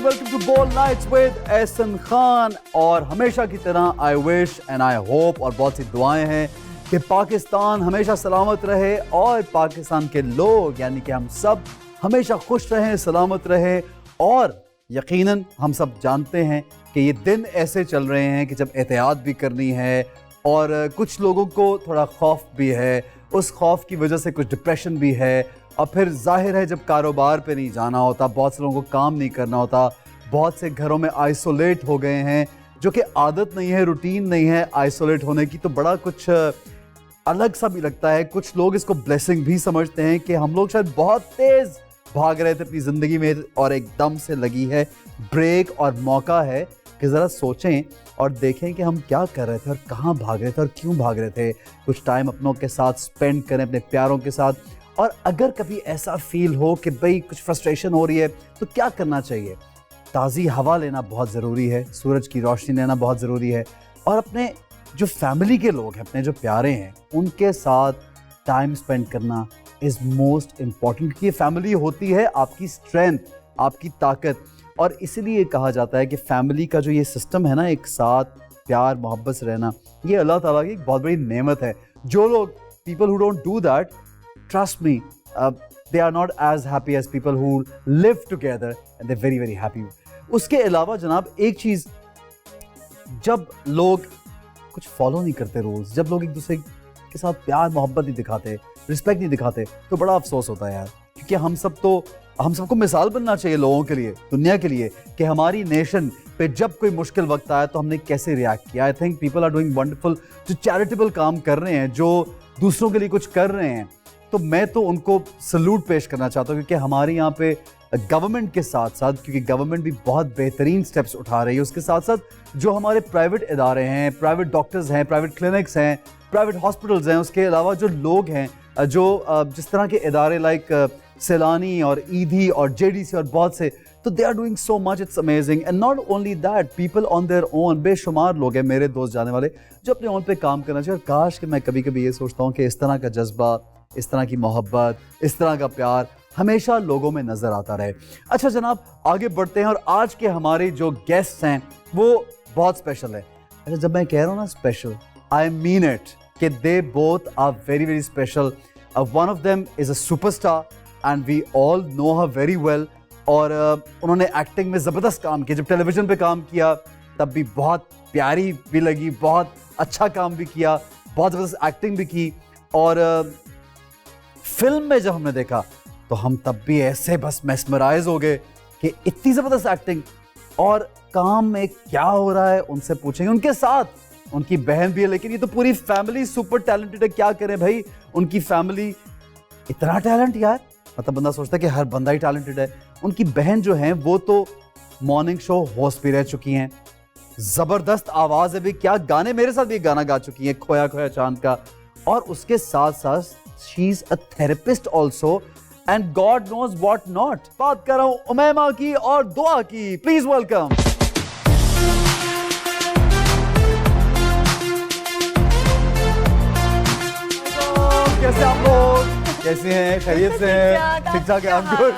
Welcome to bold nights with Ehsan Khan. और हमेशा की तरह I wish and I hope और बहुत सी दुआएं हैं कि पाकिस्तान हमेशा सलामत रहे और पाकिस्तान के लोग यानी कि हम सब हमेशा खुश रहें, सलामत रहें। और यकीनन हम सब जानते हैं कि ये दिन ऐसे चल रहे हैं कि जब एहतियात भी करनी है और कुछ लोगों को थोड़ा खौफ भी है, उस खौफ की वजह से कुछ डिप्रेशन भी है। और फिर जाहिर है जब कारोबार पे नहीं जाना होता, बहुत से लोगों को काम नहीं करना होता, बहुत से घरों में आइसोलेट हो गए हैं, जो कि आदत नहीं है, रूटीन नहीं है आइसोलेट होने की, तो बड़ा कुछ अलग सा भी लगता है। कुछ लोग इसको ब्लेसिंग भी समझते हैं कि हम लोग शायद बहुत तेज़ भाग रहे थे अपनी ज़िंदगी में और एकदम से लगी है ब्रेक और मौका है कि ज़रा सोचें और देखें कि हम क्या कर रहे थे और कहाँ भाग रहे थे और क्यों भाग रहे थे। कुछ टाइम अपनों के साथ स्पेंड करें, अपने प्यारों के साथ। और अगर कभी ऐसा फील हो कि भाई कुछ फ्रस्ट्रेशन हो रही है तो क्या करना चाहिए? ताज़ी हवा लेना बहुत ज़रूरी है, सूरज की रोशनी लेना बहुत ज़रूरी है और अपने जो फैमिली के लोग हैं, अपने जो प्यारे हैं, उनके साथ टाइम स्पेंड करना इज़ मोस्ट इम्पॉर्टेंट। कि फैमिली होती है आपकी स्ट्रेंथ, आपकी ताकत। और इसीलिए कहा जाता है कि फैमिली का जो ये सिस्टम है ना, एक साथ प्यार मोहब्बत से रहना, ये अल्लाह ताला की एक बहुत बड़ी नेमत है। जो लोग people who don't do that, trust me, they are not as happy as people who live together and they're very very happy. उसके अलावा जनाब एक चीज़, जब लोग कुछ फॉलो नहीं करते रूल्स, जब लोग एक दूसरे के साथ प्यार मोहब्बत नहीं दिखाते, रिस्पेक्ट नहीं दिखाते, तो बड़ा अफसोस होता है यार। क्योंकि हम सबको मिसाल बनना चाहिए लोगों के लिए, दुनिया के लिए, कि हमारी नेशन पे जब कोई मुश्किल वक्त आया तो हमने कैसे रिएक्ट किया। I think people are doing wonderful, जो चैरिटेबल काम कर रहे हैं, जो दूसरों के लिए कुछ कर रहे हैं, तो मैं तो उनको सल्यूट पेश करना चाहता हूँ। क्योंकि हमारे यहाँ पे गवर्नमेंट के साथ साथ, क्योंकि गवर्नमेंट भी बहुत बेहतरीन स्टेप्स उठा रही है, उसके साथ साथ जो हमारे प्राइवेट इदारे हैं, प्राइवेट डॉक्टर्स हैं, प्राइवेट क्लिनिक्स हैं, प्राइवेट हॉस्पिटल्स हैं, उसके अलावा जो लोग हैं, जो जिस तरह के इदारे लाइक सैलानी और ईदी और जेडीसी और बहुत से, तो they are doing so much, it's amazing. And not only that, people on their own, बेशुमार लोग हैं मेरे दोस्त जाने वाले जो अपने ओन पे काम करना चाहिए। और काश कि मैं कभी कभी ये सोचता हूँ कि इस तरह का जज्बा, इस तरह की मोहब्बत, इस तरह का प्यार हमेशा लोगों में नजर आता रहे। अच्छा जनाब, आगे बढ़ते हैं और आज के हमारे जो गेस्ट हैं वो बहुत स्पेशल है। अच्छा, जब मैं कह रहा हूँ ना स्पेशल, आई मीन इट, कि they both are very very special. One of them is a superstar and we all know her very well. और उन्होंने एक्टिंग में ज़बरदस्त काम किया। जब टेलीविजन पे काम किया तब भी बहुत प्यारी भी लगी, बहुत अच्छा काम भी किया, बहुत ज़बरदस्त एक्टिंग भी की। और फिल्म में जब हमने देखा तो हम तब भी ऐसे बस मेस्मराइज हो गए कि इतनी ज़बरदस्त एक्टिंग। और काम में क्या हो रहा है उनसे पूछेंगे। उनके साथ उनकी बहन भी है, लेकिन ये तो पूरी फैमिली सुपर टैलेंटेड है। क्या करें भाई, उनकी फैमिली इतना टैलेंट यार, मतलब बंदा सोचता है कि हर बंदा ही टैलेंटेड है। उनकी बहन जो है वो तो मॉर्निंग शो होस्ट भी रह चुकी हैं, ज़बरदस्त आवाज़ है भी, क्या गाने, मेरे साथ भी गाना गा चुकी हैं, खोया खोया चांद का। और उसके साथ साथ she is a therapist also and God knows what not। बात कर रहा हूं उमैमा की और दुआ की। Please welcome. कैसे आप लोग, कैसे हैं, खैरियत से हैं? ठीक ठाक है, I'm good।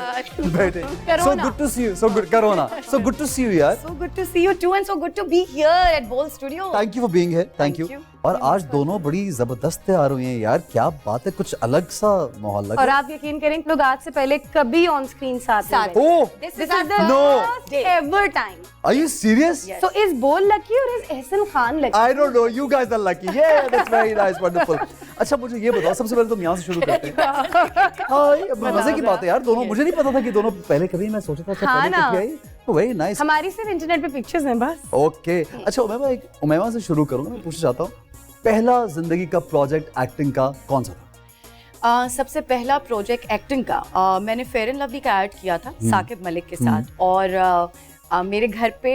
बैठे। So good to see you, so good, Corona, so good to see you यार। So good to see you too and so good to be here at Bold Studio। Thank you for being here, thank you। और आज दोनों बड़ी जबरदस्त तैयार हुई हैं यार, क्या बात है, कुछ अलग सा माहौल लग रहा है। और आप यकीन करें, लोग आज से पहले कभी ऑन स्क्रीन साथ नहीं रहे। Oh, This is the first ever time। are you serious? So is Bold lucky or is Ehsan Khan lucky? I don't know, you guys are lucky। Yeah, that's very nice, wonderful। अच्छा मुझे ये बताओ, सबसे पहले तो यहाँ से शुरू करते हैं। हाँ, मजे की बात है यार, दोनों, मुझे नहीं पता था कि दोनों पहले कभी, मैं सोचा था हाँ पहले कभी आई। Very nice. हमारी सिर्फ इंटरनेट पे पिक्चर्स हैं बस। ओके, अच्छा उमैमा से शुरू करूँगा, मैं पूछना चाहता हूँ, पहला जिंदगी का प्रोजेक्ट एक्टिंग का कौन सा था? सबसे पहला प्रोजेक्ट एक्टिंग का मैंने फेयर एंड लवली का ऐड किया था साकिब मलिक के साथ। और मेरे घर पे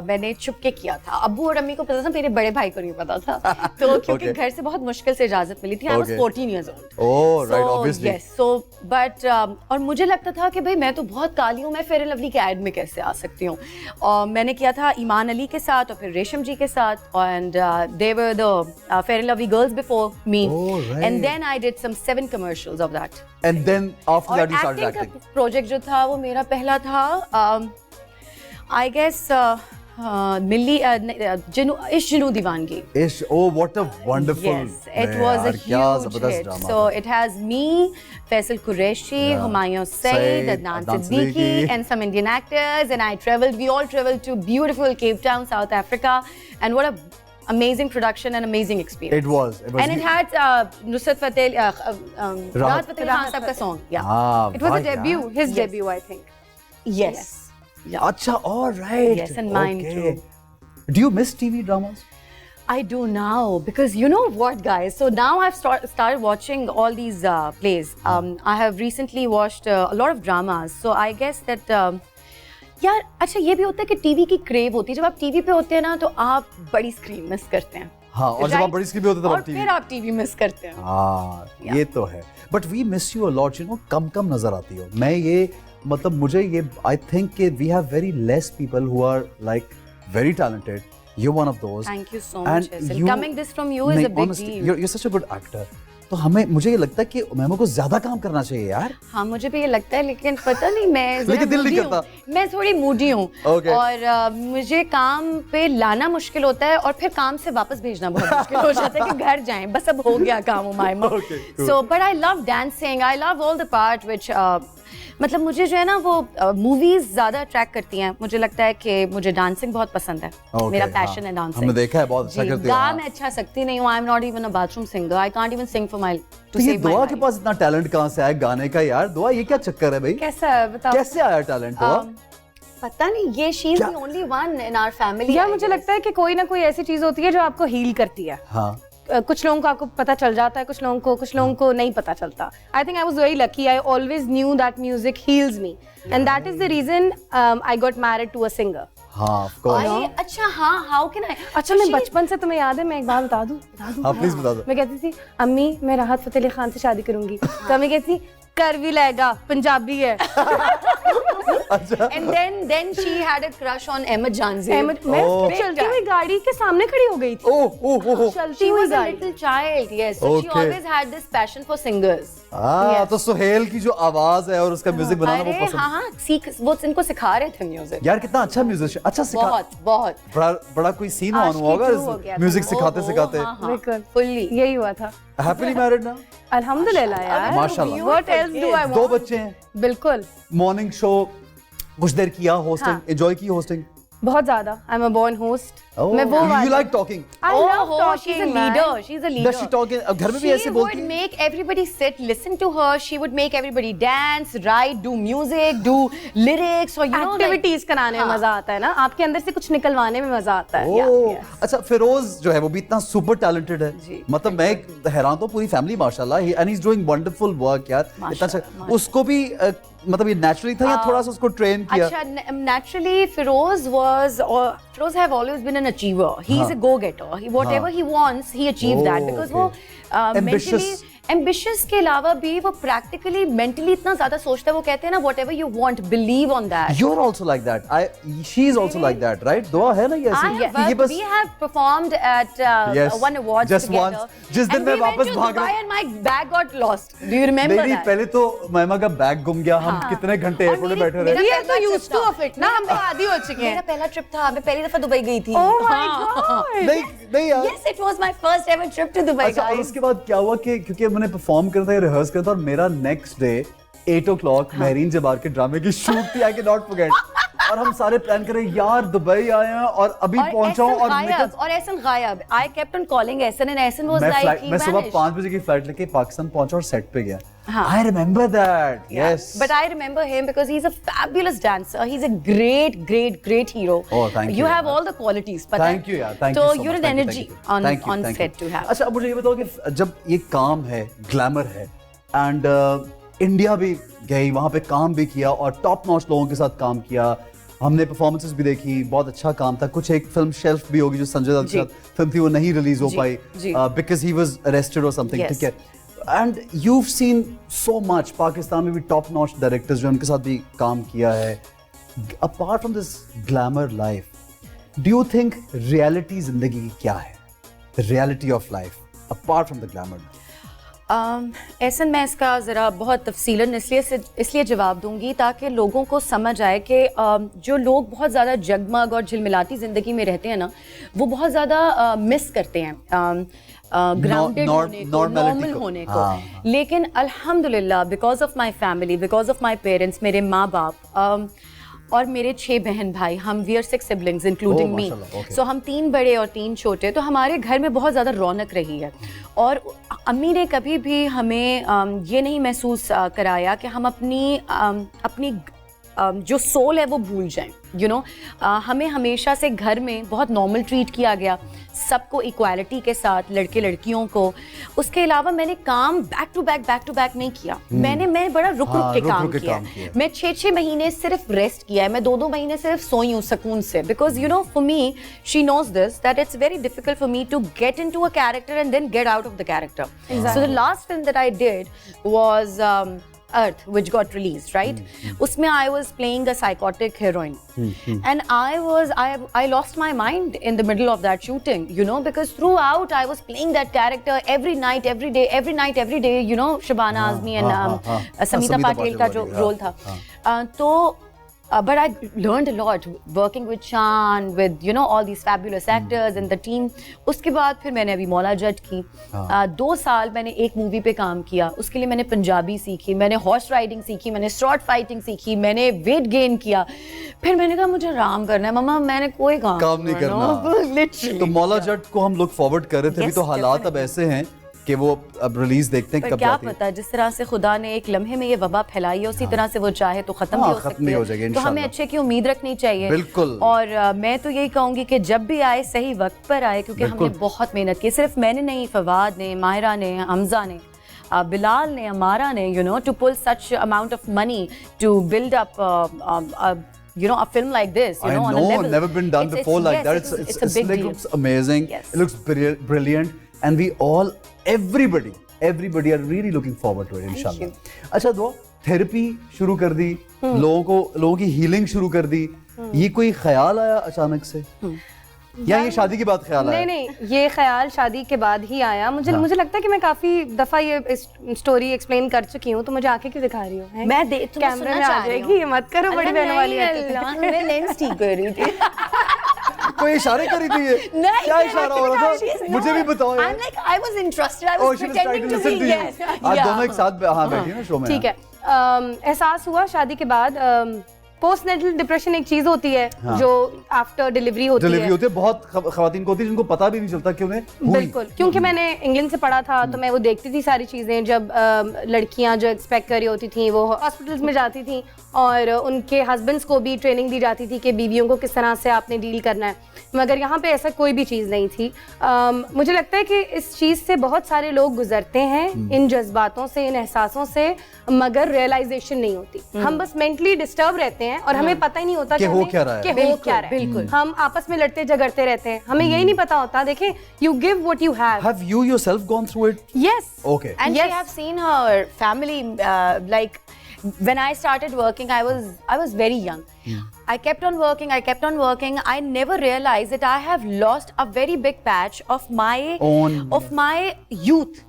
मैंने चुपके किया था। अब्बू और अम्मी को पता था, मेरे बड़े भाई को नहीं पता था। तो क्योंकि घर से बहुत मुश्किल से इजाजत मिली थी। I was 14 years old। Oh right, obviously. Yes, so but और मुझे लगता था कि भाई मैं तो बहुत काली हूँ, मैं फेयर एंड लवली के ऐड में कैसे आ सकती हूँ। और मैंने किया था ईमान अली के साथ और फिर रेशम जी के साथ। And they were the Fair and Lovely girls before me. And then I did some 7 commercials of that। And then after that you started acting। Project जो था वो मेरा पहला था I guess मिल्ली इश्क जुनू दीवानगी. Ish, oh, what a wonderful. Yes, it man, was a यार, क्या huge जबरदस्त hit. drama So था. it has me, Faisal Qureshi, Yeah. Humayun Saeed, Saeed, Adnan Adnan Siddiqui, Siddiqui. and some Indian actors. And we all traveled to beautiful Cape Town, South Africa. And what a amazing production and amazing experience. It was. And it had Nusrat Fateh, Rahat Fateh Khan sahab ka song. Yeah. हाँ, It was वाह a debut, यार. his Yes. debut, I think. Yes. Yeah. अच्छा, all right. Yes, and mine too. Do you miss TV dramas? I do now because you know what, guys. So now I've started watching all these plays. I have recently watched a lot of dramas. So I guess that यार अच्छा ये भी होता है कि TV की crave होती है. जब आप टीवी पे होते हैं ना तो आप बड़ी स्क्रीन मिस करते हैं. हाँ, और जब Right? आप बड़ी स्क्रीन पे होते हैं तब और आप TV. फिर आप टीवी मिस करते हैं. हाँ, Yeah. ये तो है. But we miss you a lot, you know. कम नजर आती हो. मैं ये मतलब मुझे ये I think कि we have very less people who are like very talented. You're one of those. Thank you so And much. Hasan. you- Coming this from you is नहीं, a big honestly, deal. You're such a good actor. तो मुझे ये लगता है कि memo को ज्यादा काम करना चाहिए यार. हाँ मुझे भी ये लगता है लेकिन पता नहीं मैं जरा लेकिन दिल नहीं moody हूँ. करता. मैं थोड़ी मूडी हूँ Okay. और मुझे काम पे लाना मुश्किल होता है और फिर काम से वापस भेजना बहुत मुश्किल हो जाता है कि घर जाएं बस अब हो गया काम उमाइमा. Okay, cool. So but I love dancing. I love all the part which मतलब मुझे जो है ना वो मूवीज ज्यादा अट्रैक्ट करती हैं. मुझे लगता है कि मुझे डांसिंग बहुत पसंद है. Okay, मेरा हाँ. पैशन है डांसिंग. हमने देखा है बहुत अच्छा जी, करती हो गा आप. मैं अच्छा सकती नहीं हूँ. I am not even a bathroom singer. I can't even sing for my तो टू ये सेव माय दुआ के पास इतना टैलेंट कहाँ से आया गाने का यार? दुआ ये क्या चक्कर है भाई? कैसा है बताओ? कैसे आया टैलेंट दुआ? पता नहीं ये शी इज क्या? The only one in our family. यार मुझे लगता है कि कोई ना कोई ऐसी चीज होती है जो आपको हील करती है. हाँ. कुछ लोगों को आपको पता चल जाता है, कुछ लोगों को नहीं पता चलता. I think I was very lucky. I always knew that music heals me and that is the reason I got married to a singer. हाँ, of course. अरे अच्छा हाँ हाउ कैन आई. अच्छा मैं बचपन से तुम्हें याद है मैं एक बात बता दूं. हाँ, प्लीज बता दो. मैं कहती थी अम्मी मैं राहत फतेह अली खान से शादी करूंगी. तो अम्मी कहती थी कर भी लेगा पंजाबी है. अच्छा. And then she had a crush on Ahmad Janzeb. Ahmad मैं Oh. चलती हुई गाड़ी के सामने खड़ी हो गई थी. ओह. चलती She हुई was a गाड़ी. little child, yes. So she Okay. always had this passion for singers. हाँ, तो सुहेल की जो आवाज है और उसका म्यूजिक बनाना वो अरे पसंद. हाँ हाँ सीख वो इनको सिखा रहे थे म्यूजिक. यार कितना अच्छा म्यूजिशियन. अच्छा सिखा. बहुत बड़ा कोई सीन ऑन आशिकी हुआ होगा टू हो गया था. म्यूजिक सिखाते सिखाते. बिल्कुल फुल्ली. यही हुआ था. हैप्पीली मैरिड ना? अल्हम्दुलिल्लाह यार. माशाल्लाह. What else do I दो want? बच्चे हैं. बिल्कुल मॉर्निंग शो कुछ देर किया होस्टिंग. हाँ. एंजॉय की होस्टिंग. बहुत ज्यादा. I am a born host. मैं वो you like talking. I love she's a talking, leader. man. She's a leader. Does she talk in- घर में भी She ऐसे would बोलती है? make everybody sit, listen to her. She would make everybody dance, write, do music, do lyrics, or you know, like, activities कराने में हाँ. मजा आता है ना. आपके अंदर से कुछ निकलवाने में मजा आता है. ओह, अच्छा फिरोज जो है वो भी इतना सुपर टैलेंटेड है. जी, मतलब मैं हैरान तो पूरी फैमिली माशाल्लाह and he is doing wonderful work यार. इतना अच्छा. माशाल्लाह. उसको भी मतलब ये नेचुरली था या थोड़ा सा उसको ट्रेन किया? अच्छा naturally Feroz have always been an achiever. He's a go-getter. Whatever he wants, he achieves that Oh, because okay. वो Ambitious. mentally ambitious के अलावा भी वो practically mentally इतना ज़्यादा सोचता है. वो कहते हैं ना whatever you want, believe on that. You're also like that. She is also like that, right? दुआ है ना ये ऐसी कि ये बस We have performed at Yes, one awards just together. once. जिस दिन And मैं we went वापस to भाग Dubai रहा- and my bag got lost. Do you remember नहीं that? पहले तो महिमा का बैग गुम गया. हम कितने घंटे और एयरपोर्ट में मेरी- बैठे मेरा रहे. We are so पहला used trip to था. of it ना. हम तो आदी हो चुके मेरा हैं. पहला ट्रिप था. मैं पहली दफा दुबई गई थी. Oh my हाँ. god. नहीं यार. Yes, it was my first ever trip to Dubai, अच्छा और guys. उसके बाद क्या हुआ कि क्योंकि मैंने परफॉर्म करता था रिहर्स करता और मेरा नेक्स्ट डे 8 o'clock महरीन जबार के ड्रामे की शूट थी. I can not forget. और हम सारे प्लान कर रहे हैं यार दुबई आए हैं और अभी पहुंचा हूं और एहसन गायब. I kept on calling Ehsan and Ehsan was like he मैं सुबह vanished. 5 बजे की फ्लाइट लेके पाकिस्तान पहुंचा और सेट पे गया. हाँ. I remember that. Yes. But I remember him because he's a fabulous dancer. He's a great hero. Oh, thank you. You have all the qualities. पता है? थैंक यू यार. Thank So you. you're an energy on set to have. अच्छा अब मुझे ये बताओ कि जब ये काम है ग्लैमर है एंड इंडिया भी गई वहां पे काम भी किया और टॉप नॉच लोगों के साथ काम किया. हमने परफॉर्मेंसेस भी देखी. बहुत अच्छा काम था. कुछ एक फिल्म शेल्फ भी होगी जो संजय दत्त के जी. साथ फिल्म थी वो नहीं रिलीज हो जी, पाई जी. बिकॉज ही वाज अरेस्टेड और समथिंग. Yes. ठीक है. And you've seen so much. Pakistan में भी टॉप नॉच डायरेक्टर्स जो उनके साथ भी काम किया है. Apart from this glamour life, do you think reality जिंदगी की क्या है? The reality of life apart from the glamour. ऐसन मैं इसका ज़रा बहुत तफसीलन इसलिए जवाब दूंगी ताकि लोगों को समझ आए कि जो लोग बहुत ज़्यादा जगमग और झिलमिलाती ज़िंदगी में रहते हैं ना, वो बहुत ज़्यादा मिस करते हैं ग्राउंडेड होने को, नॉर्मल होने को। लेकिन अल्हम्दुलिल्लाह, because of my family, because of my parents, मेरे माँ बाप और मेरे 6 बहन भाई, हम we are 6 siblings including me. So हम 3 बड़े और 3 छोटे, तो हमारे घर में बहुत ज़्यादा रौनक रही है। और अम्मी ने कभी भी हमें ये नहीं महसूस कराया कि हम अपनी जो सोल है वो भूल जाएं। यू नो, हमें हमेशा से घर में बहुत नॉर्मल ट्रीट किया गया, सबको इक्वालिटी के साथ, लड़के लड़कियों को। उसके अलावा मैंने काम बैक टू बैक नहीं किया। मैं बड़ा रुक के काम किया। मैं 6 महीने सिर्फ रेस्ट किया है, मैं 2 महीने सिर्फ सोई हूँ सुकून से। Because you know, for me, she knows this that it's very difficult for me to get into a character and then get out of the character. So the last film that I did was Earth, which got released, right? Usme I was playing a psychotic heroine, and I lost my mind in the middle of that shooting, you know, because throughout I was playing that character every night, every day, you know, Shabana Azmi and Samita Patel का जो role था, तो but I learned a lot working with Shan, with you know all these fabulous actors and the team. उसके बाद फिर मैंने अभी मौला जट की 2 साल मैंने एक मूवी पे काम किया। उसके लिए मैंने पंजाबी सीखी, मैंने हॉर्स राइडिंग सीखी, मैंने शॉर्ट फाइटिंग सीखी, मैंने वेट गेन किया। फिर मैंने कहा मुझे आराम करना है मम्मा, मैंने कोई काम नहीं करना। तो मौला जट को हम लोग फॉरवर्ड कर रहे थे, अभी तो हालात अब ऐसे हैं कि वो अब रिलीज देखते हैं कब क्या पता, जिस तरह से खुदा ने एक लम्हे में ये वबा फैलाई है, उसी तरह से वो चाहे तो खत्म भी हो सकती है। तो हमें अच्छे की उम्मीद रखनी चाहिए। बिल्कुल। और मैं तो यही कहूंगी कि जब भी आए सही वक्त पर आए, क्योंकि हमने बहुत मेहनत की। सिर्फ मैंने नहीं, फवाद ने, माहिरा ने, हमजा ने, बिलाल ने, अमारा ने, you know, to pull such amount of money to build up you know, a film like this, you know, on a level. Never been done before like that. It's a big deal. It looks amazing. It looks brilliant, and we all, everybody are really looking forward to it, inshallah. अच्छा दुआ, therapy शुरू कर दी, लोगों की healing शुरू कर दी। ये कोई ख्याल आया अचानक से, या ये शादी के बाद ख्याल आया? नहीं, ये ख्याल शादी के बाद ही आया। मुझे लगता है कि मैं काफी दफा ये स्टोरी एक्सप्लेन कर चुकी हूँ। तो मुझे आंखें क्यों दिखा रही हो? मैं कैमरे में आ जाएगी, ये मत करो, बड़ी बहनों वाली मैं लेंस ठीक कर रही थी। कोई इशारे कर रही थी ये? क्या इशारा हो रहा था? मुझे भी बताओ यार। I'm like, I was interested, I was pretending to be, yes. आज दोनों एक साथ बैठी ना शो में। ठीक है। एहसास हुआ शादी के बाद, पोस्टनेटल डिप्रेशन एक चीज होती है जो आफ्टर डिलीवरी होती है। बहुत खवातीन को होती है जिनको पता भी नहीं चलता कि उन्हें हुई। बिल्कुल, क्योंकि मैंने इंग्लैंड से पढ़ा था तो मैं वो देखती थी सारी चीजें। जब लड़कियां जो एक्सपेक्ट कर रही होती थी वो हॉस्पिटल्स में जाती थी और उनके हस्बैंड्स को भी ट्रेनिंग दी जाती थी कि बीवियों को किस तरह से आपने डील करना है, मगर यहाँ पे ऐसा कोई भी चीज़ नहीं थी। मुझे लगता है कि इस चीज़ से बहुत सारे लोग गुजरते हैं, इन जज्बातों से, इन एहसासों से, मगर रियलाइजेशन नहीं होती। हम बस मेंटली डिस्टर्ब रहते हैं और हमें पता ही नहीं होता कि हो क्या रहा है। बिल्कुल, हम आपस में लड़ते झगड़ते रहते हैं, हमें यही नहीं पता होता। देखें, you give what you have. Have you yourself gone through it? Yes. Okay. And yes. I have seen her family, like when I started working, I was very young. I kept on working. I never realized that I have lost a very big patch of my youth.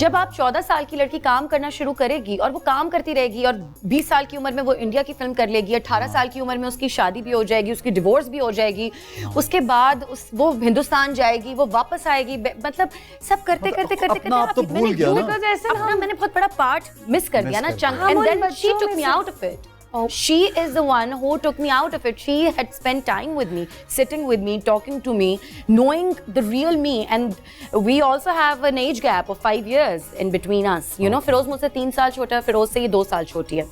जब आप 14 साल की लड़की काम करना शुरू करेगी और वो काम करती रहेगी और 20 साल की उम्र में वो इंडिया की फिल्म कर लेगी, 18 साल की उम्र में उसकी शादी भी हो जाएगी, उसकी डिवोर्स भी हो जाएगी, उसके बाद वो हिंदुस्तान जाएगी, वो वापस आएगी, मतलब सब करते मैंने बहुत बड़ा पार्ट मिस कर दिया ना, chunk, and then she took me out of it. She is the one who took me out of it. She had spent time with me, sitting with me, talking to me, knowing the real me. And we also have an age gap of 5 years in between us. You know, Feroz मुझसे 3 साल छोटा है, Feroz से ये 2 साल छोटी है.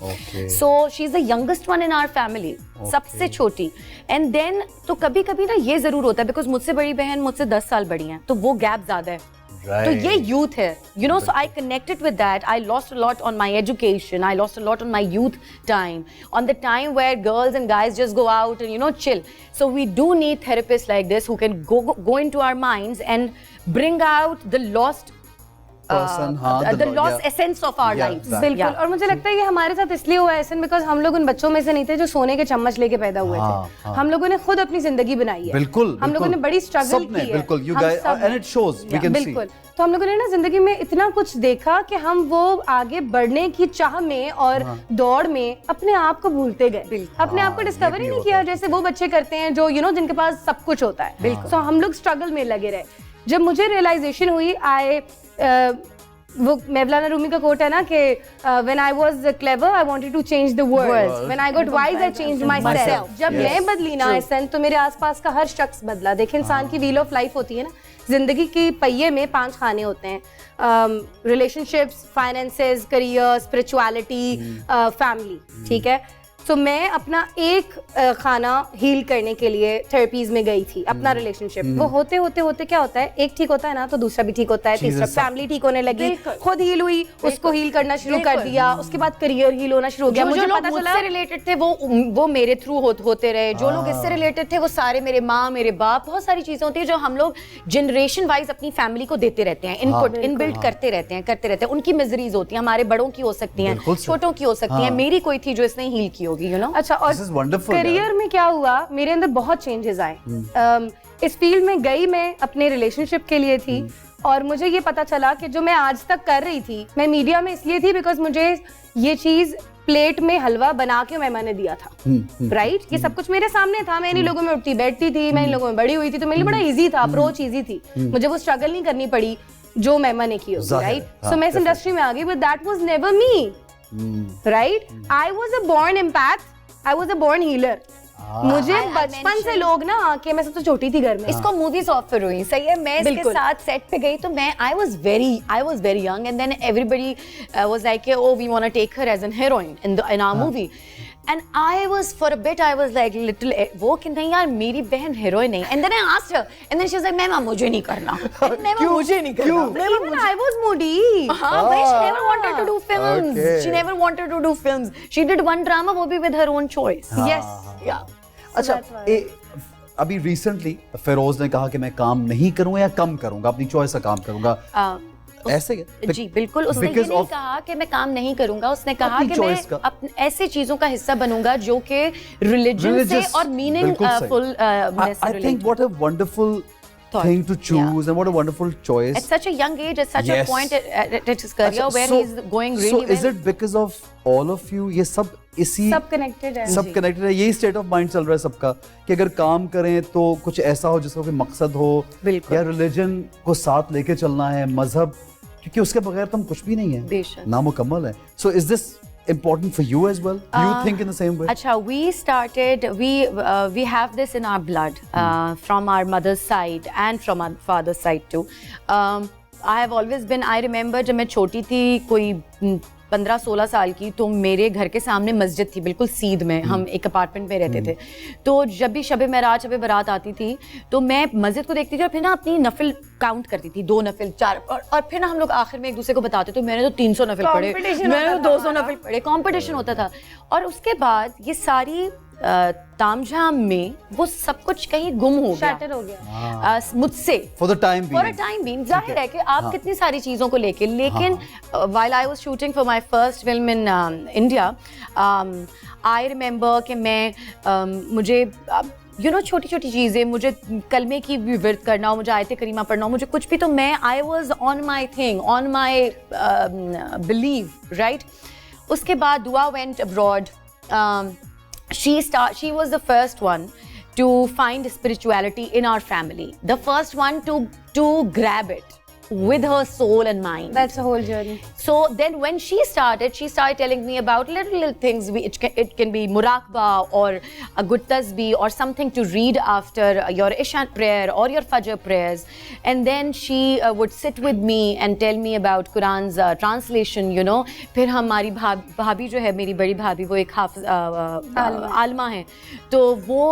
So she's the youngest one in our family. सबसे छोटी. And then तो कभी-कभी ना ये जरूर होता है, because मुझसे बड़ी बहन मुझसे 10 साल बड़ी हैं, तो वो गैप ज्यादा है. Right. तो ये youth है, you know, so I connected with that. I lost a lot on my education. I lost a lot on my youth time, on the time where girls and guys just go out and, you know, chill. So we do need therapists like this who can go into our minds and bring out the lost person, हाँ, the the lost yeah. essence of our Yeah, lives. exactly. बिल्कुल और मुझे लगता है ये हमारे साथ इसलिए हुआ है ऐसा बिकॉज हम लोग उन बच्चों में से नहीं थे जो सोने के चम्मच लेके पैदा हुए हाँ, थे हाँ. हम लोगों ने खुद अपनी जिंदगी बनाई है बिल्कुल हम लोगों ने बड़ी स्ट्रगल सबने, की है बिल्कुल you हम guys सब and it shows we can see बिल्कुल तो हम लोगों ने ना जिंदगी में इतना कुछ देखा कि हम वो आगे बढ़ने की चाह में और दौड़ में अपने आप को भूलते गए अपने आप को डिस्कवर ये ही भी नहीं होता किया है। जैसे वो बच्चे करते हैं जो जिनके पास सब कुछ होता है बिल्कुल तो हम लोग स्ट्रगल में लगे रहे जब मुझे रियलाइजेशन हुई वो मौलाना रूमी का कोट है ना कि when I was clever I wanted to change the world when I got wise I changed myself जब मैं बदली ना एहसन तो मेरे आसपास का हर शख्स बदला देखिए इंसान की व्हील ऑफ लाइफ होती है ना जिंदगी की पहिए में 5 खाने होते हैं relationships finances career spirituality family ठीक है तो मैं अपना एक खाना हील करने के लिए थेरेपीज में गई थी अपना रिलेशनशिप वो होते होते क्या होता है एक ठीक होता है ना तो दूसरा भी ठीक होता है तीसरा फैमिली ठीक होने लगी खुद हील हुई उसको हील करना शुरू कर दिया उसके बाद करियर हील होना शुरू हो गया मुझे पता चला मुझसे रिलेटेड थे वो मेरे थ्रू होते रहे जो लोग इससे रिलेटेड थे वो सारे मेरे माँ मेरे बाप बहुत सारी चीजें होती है जो हम लोग जनरेशन वाइज अपनी फैमिली को देते रहते हैं इनपुट इनबिल्ट करते रहते हैं उनकी मिजरीज होती हैं हमारे बड़ों की हो सकती हैं छोटों की हो सकती हैं मेरी कोई थी जो इसने हील की होगी अच्छा और करियर में क्या हुआ मेरे अंदर बहुत चेंजेस आए इस फील्ड में गई मैं अपने रिलेशनशिप के लिए थी और मुझे ये पता चला कि जो मैं आज तक कर रही थी मैं मीडिया में इसलिए थी बिकॉज मुझे ये चीज प्लेट में हलवा बना के मेहमान ने दिया था राइट ये सब कुछ मेरे सामने था मैं इन लोगों में उठती बैठती थी मैं इन लोगों में बड़ी हुई थी तो मेरे लिए बड़ा इजी था अप्रोच इजी थी मुझे वो स्ट्रगल नहीं करनी पड़ी जो मेहमान ने की होगी राइट सो मैं इस इंडस्ट्री में आ गई but that was never me right I was a born empath I was a born healer मुझे बचपन से लोग ना आके मैं सबसे छोटी थी घर में इसको मूवीज ऑफर हुई सही है मैं इसके साथ सेट पे गई तो मैं I was very young and then everybody was like oh we want to take her as an heroine in our movie and I was for a bit I was like little वो कि नहीं यार मेरी बहन heroine नहीं and then I asked her and then she was like ma'am मुझे नहीं करना मुझे नहीं करना even I was moody हाँ but she never wanted to do films she never wanted to do films she did one drama वो भी with her own choice yes yeah अच्छा अभी रिसेंटली फिरोज ने कहा कि मैं काम नहीं करूंगा या कम करूंगा अपनी चॉइस से काम करूंगा ऐसे जी बिल्कुल उसने ये नहीं कहा कि मैं काम नहीं करूंगा उसने कहा कि मैं ऐसे चीजों का हिस्सा बनूंगा जो कि रिलीजन से और meaningful I think what a wonderful thing to choose and what a wonderful choice at such a young age at such a point at his career where he's going really well so is it because of all of you ये सब इसी सब connected है यही state of mind चल रहा है सबका कि अगर काम करें तो कुछ ऐसा हो जिसका कोई मकसद हो या रिलीजन को साथ लेके चलना है मजहब क्योंकि उसके बगैर तो हम कुछ भी नहीं है नामुकम्मल है so is this important for you as well? Do you think in the same way? Acha, we have this in our blood from our mother's side and from our father's side too. I have always been, I remember जब मैं छोटी थी कोई 15-16 साल की तो मेरे घर के सामने मस्जिद थी बिल्कुल सीध में हम एक अपार्टमेंट में रहते थे तो जब भी शब मेराज शब बारात आती थी तो मैं मस्जिद को देखती थी और फिर ना अपनी नफिल काउंट करती थी 2 नफिल 4 और फिर ना हम लोग आखिर में एक दूसरे को बताते तो मैंने तो 300 नफिल पढ़े मैंने तो 200 नफिल पढ़े कंपटीशन होता था और उसके बाद ये सारी तामझाम में वो सब कुछ कहीं गुम हो गया मुझसे फॉर द टाइम बीइंग जाहिर है कि आप कितनी सारी चीज़ों को लेके लेकिन while I was shooting for my first film in India I remember कि मैं मुझे छोटी छोटी चीज़ें मुझे कलमे की भी विर्द करना हो मुझे आयत करीमा पढ़ना हो मुझे कुछ भी तो मैं I was on my thing on my believe right उसके बाद दुआ went abroad she was the first one to find spirituality in our family the first one to grab it with her soul and mind that's a whole journey so then when she started telling me about little things it can be muraqaba or a good tasbih or something to read after your isha prayer or your fajr prayers and then she would sit with me and tell me about Quran's translation फिर हमारी भाभी जो है मेरी बड़ी भाभी वो एक हाफिज आलमा है तो वो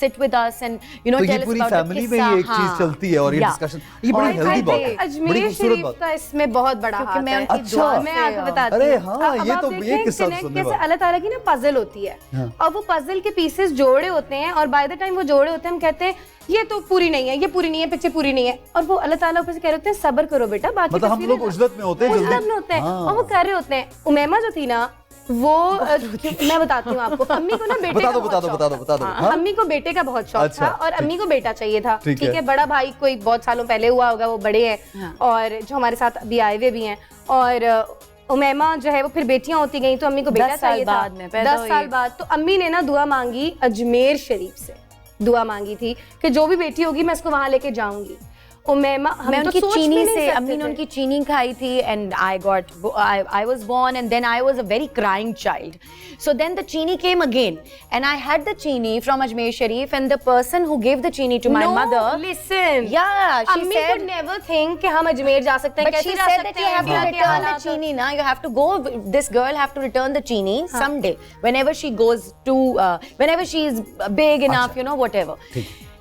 sit with us and you know तो ये tell us पूरी about the फैमिली में किस्सा। ही एक चीज हाँ, चलती है और ये yeah. डिस्कशन, ये बड़ी और हेल्दी बात है, बड़ी अजमेर खूबसूरत शरीफ बात। का इसमें बहुत बड़ा क्योंकि हाथ मैं है। उनकी अच्छा। दुआ मैं से, आपको बताती अरे हूँ। हाँ, अब ये आप तो देखें ये किस्सा connect सुनने कैसे वाला। अल्लाह ताला की ना पजल होती है, हाँ। और वो पजल के पीसेस जोड़े होते हैं, और बाय द टाइम वो जोड़े होते हैं हम कहते हैं ये तो पूरी नहीं है, ये पूरी नहीं है, पीछे पूरी नहीं है, और वो अल्लाह ताला ऊपर से कह रहे होते हैं सब्र करो बेटा, बाकी मतलब हम लोग उजलत में होते हैं, उजलत जल्दी में होते हैं, हाँ। और वो कर रहे होते हैं। उमैमा जो थी ना वो मैं बताती हूँ आपको, अम्मी को ना बेटे बता का दो, बहुत बता दो, शौक बता दो, था। बता दो, हाँ, हाँ। अम्मी को बेटे का बहुत शौक अच्छा, था, और ठीक। अम्मी को बेटा चाहिए था। ठीक ठीक है। है, बड़ा भाई कोई बहुत सालों पहले हुआ होगा, वो बड़े हैं, हाँ। और जो हमारे साथ अभी आए हुए भी हैं, और उमैमा जो है वो फिर बेटियां होती गई, तो अम्मी को बेटा 10 साल चाहिए था। बाद में पैदा 10 साल हुई। बाद तो अम्मी ने ना दुआ मांगी, अजमेर शरीफ से दुआ मांगी थी कि जो भी बेटी होगी मैं उसको वहां लेके जाऊंगी। उमैमा हम मैं तो उनकी सोच भी चीनी नहीं से, सकते अम्मी ने थे। उनकी चीनी खाई थी and I was born and then I was a very crying child. So then the chini came again and I had the chini from Ajmer Sharif and the person who gave the chini to my No, mother. listen. Yeah, she अम्मी said. could never think कि हम अजमेर जा सकते हैं, But she कैसे जा said सकते that you हैं, have to क्या क्या return the हालात हैं। chini, na. You have to go. This girl have to return the chini someday. Whenever she goes to, whenever she is big enough, you know, whatever.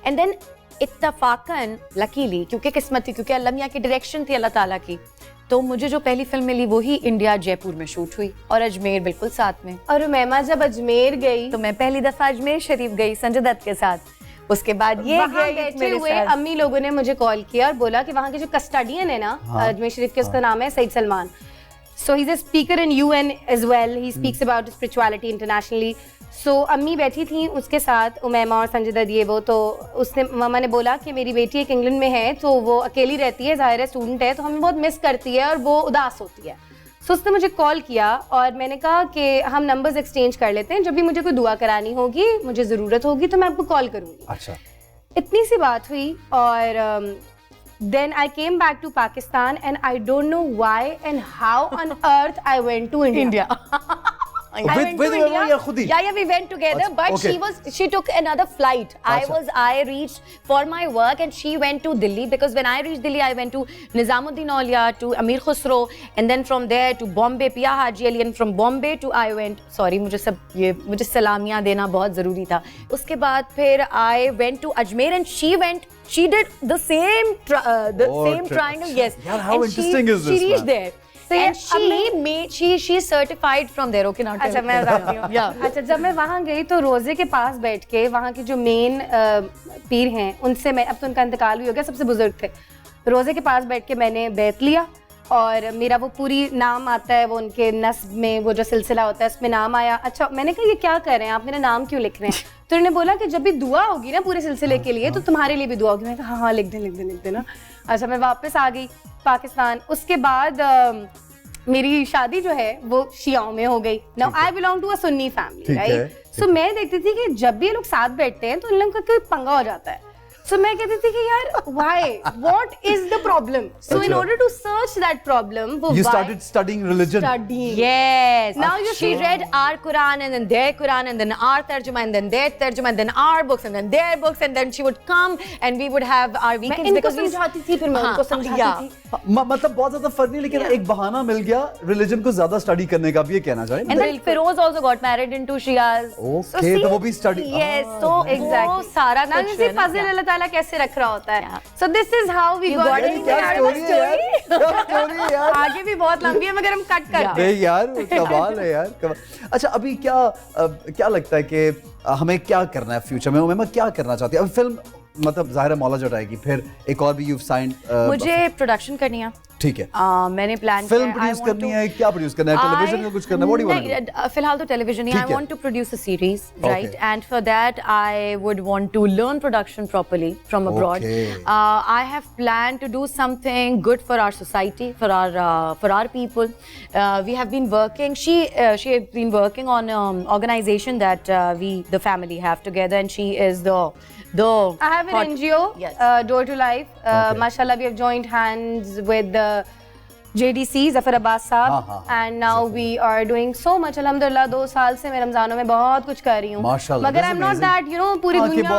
And then इत्तफाकन luckily, क्योंकि किस्मत थी, क्योंकि अल्लाह मियां की direction थी अल्लाह ताला की, तो मुझे जो पहली फिल्म मिली वो ही इंडिया जयपुर में शूट हुई और अजमेर बिल्कुल साथ में। और उमैमा जब अजमेर गई तो मैं पहली दफा अजमेर शरीफ गई संजय दत्त के साथ। उसके बाद ये वहाँ गई बैठे मेरे हुए साथ। अम्मी लोगों ने मुझे कॉल किया और बोला कि वहाँ के जो कस्टडियन है ना अजमेर शरीफ के, उसका नाम है Saeed Salman. So he's a speaker in UN as well. He speaks about spirituality internationally. So अम्मी बैठी थी उसके साथ, उमैमा और संजय दत्त ये वो, तो उसने मामा ने बोला कि मेरी बेटी एक इंग्लैंड में है, तो वो अकेली रहती है, ज़ाहिर है स्टूडेंट है, तो हमें बहुत मिस करती है और वो उदास होती है। So उसने मुझे कॉल किया और मैंने कहा कि हम नंबर्स एक्सचेंज कर लेते हैं, जब भी मुझे कोई दुआ करानी होगी, मुझे ज़रूरत होगी तो मैं आपको कॉल करूँगी। अच्छा। इतनी सी बात हुई और then I came back to Pakistan and I don't know why and how on earth I went to India. I went to India. या खुद ही? Yeah, we went together, अच्छा, but okay. she took another flight. अच्छा. I reached for my work and she went to Delhi, because when I reached Delhi, I went to Nizamuddin Aulia, to Amir Khusro, and then from there to Bombay, Pia Haji Ali, and from Bombay to I went, sorry, मुझे सलामियाँ देना बहुत ज़रूरी था। उसके बाद फिर I went to Ajmer and she did the same triangle, yes. Yeah, how And interesting is this, She reached man? there. So And she is certified from there. Okay, not अच्छा मैं बताती हूँ। Yeah. अच्छा जब मैं वहाँ गई तो रोजे के पास बैठ के वहाँ के जो मेन पीर हैं उनसे मैं, अब तो उनका इंतकाल भी हो गया, सबसे बुजुर्ग थे, रोजे के पास बैठ के मैंने बैत लिया और मेरा वो पूरी नाम आता है, वो उनके नस्ब में वो जो सिलसिला होता है उसमें नाम आया। अच्छा मैंने कहा ये क्या कर रहे हैं आप, मेरा नाम क्यों लिख रहे हैं? तो उन्होंने बोला कि जब भी दुआ होगी ना पूरे सिलसिले के लिए तो तुम्हारे लिए भी दुआ होगी। मैंने कहा हाँ लिख देना। अच्छा मैं वापस आ गई पाकिस्तान। उसके बाद मेरी शादी जो है वो शियाओं में हो गई। Now I belong to a सुन्नी फैमिली, राइट? सो मैं देखती थी कि जब भी ये लोग साथ बैठते हैं तो इन लोगों का कोई पंगा हो जाता है। So मैं कहती थी कि यार why? What is the problem? So in order to search that problem, वो You why started studying religion. studying. Yes. Now you she see- read our Quran and then their Quran and then our tarjuma and then their tarjuma and then our books and then their books, and then she would come and we would have our मैं weekends इनको because we समझाती थी, फिर मैं उनको समझाती yeah. थी। मतलब बहुत ज्यादा फर्क नहीं, लेकिन एक बहाना मिल गया रिलीजन को ज्यादा स्टडी करने का, भी ये कहना चाहें? And then Feroz also got married into Shias. Okay, तो वो भी study- Yes, Ah, so Exactly. वो सारा Now कुछ you see है ना, puzzle yeah. अल्लाह ताला कैसे रख रहा होता है। Yeah. So this is how we You got got into it? क्या the स्टोरी है यार, क्या स्टोरी है यार। आगे भी बहुत लंबी है मगर हम कट करते हैं। नहीं यार, कमाल है यार, कमाल। अच्छा अभी क्या लगता है कि हमें क्या करना है फ्यूचर में? मैं क्या करना चाहती है? अब फिल्म मतलब जाहिर है मौला जुटाएगी, फिर एक और भी you've signed, मुझे प्रोडक्शन करनी है। ठीक है, मैंने प्लान फिल्म प्रोड्यूस करनी है, क्या प्रोड्यूस करना है, टेलीविजन का कुछ करना है, what do you want to do? फिलहाल तो टेलीविजन ही। ठीक आई है। Want to produce a series, Okay. Right? And for that I would want to learn production properly from abroad. Okay. I have planned to do something good for our society, for our people. We have been working. She has been working on an organization that the family have together, and she is the I have an hot- NGO, Yes. Door to Life. Okay. Mashallah, we have joined hands with JDC Zafar Abbas साहब, and now we are doing so much अल्हम्दुलिल्लाह। 2 साल से मैं रमजानों में बहुत कुछ कर रही हूँ माशाल्लाह, मगर I am not that you know पूरी दुनिया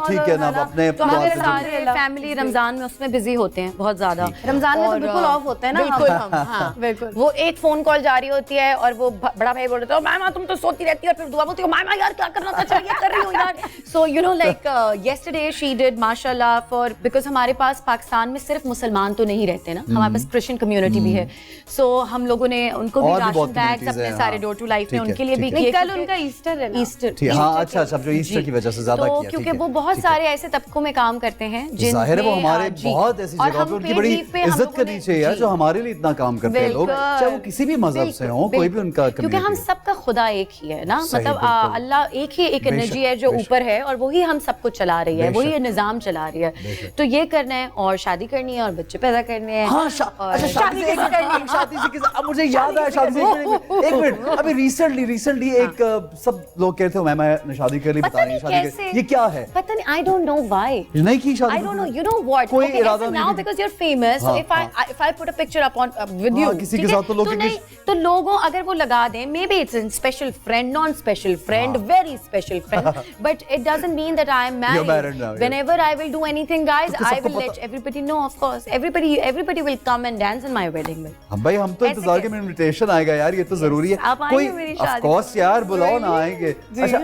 ठीक है ना, अपने तो हमारे सारे फैमिली रमजान में उसमें बिजी होते हैं बहुत ज्यादा। रमजान में तो बिल्कुल ऑफ होते हैं ना बिल्कुल हम, हाँ बिल्कुल। वो एक फोन कॉल जारी होती है और वो बड़ा भाई बोल रहे थे मामा तुम तो सोती रहती हो, और फिर दुआ बोलती हो मामा यार क्या करना था, चल ये कर रही हूँ यार। So you know like yesterday she did माशाल्लाह फॉर, बिकॉज हमारे पास पाकिस्तान में सिर्फ मुसलमान तो नहीं रहते ना, हमारे पास क्रिश्चियन कम्युनिटी भी है। सो हम लोगों ने उनको भी राशन बैग्स अपने सारे डोर टू लाइफ में उनके लिए भी किए। कल उनका ईस्टर है ना, ईस्टर। हाँ अच्छा अच्छा, जो ईस्टर की वजह से ज्यादा तो किया, क्योंकि वो बहुत सारे ऐसे तबकों में काम करते हैं जाहिर है वो हमारे बहुत ऐसी जगहों पे उनकी बड़ी इज्जत करनी चाहिए यार, जो हमारे लिए इतना काम करते हैं लोग, चाहे वो किसी भी मजहब से हो, कोई भी उनका, क्योंकि हम सबका खुदा एक ही है ना, मतलब अल्लाह एक ही एक एनर्जी है जो ऊपर है और वही हम सबको चला रही है, वही निजाम चला रही है। तो ये करना है और शादी करनी है और बच्चे पैदा करने हैं। हाँ, शादी से अब मुझे याद आया, शादी से एक मिनट, अभी रिसेंटली एक सब लोग कहते हो मैं शादी कर ली, बता रही शादी कर, ये क्या है पता नहीं, आई डोंट नो व्हाई नहीं की शादी, I don't know, you know what? कोई Okay, इरादा now नहीं, because you're famous, so if I put a picture up on with you, किसी के साथ तो लोग नहीं, तो लोगों अगर वो लगा दें, maybe it's a special friend, non-special friend, very special friend, but it doesn't mean that I am married. You're married now, yeah. Whenever I will do anything, guys, I will let everybody know. Of course, everybody will come and dance in my wedding. हम भाई हम तो इंतजार के में invitation आएगा यार, ये तो जरूरी है। आप आएंगे मेरी शादी ऑफ कोर्स यार, बुलाओ ना, आएंगे। अच्छा,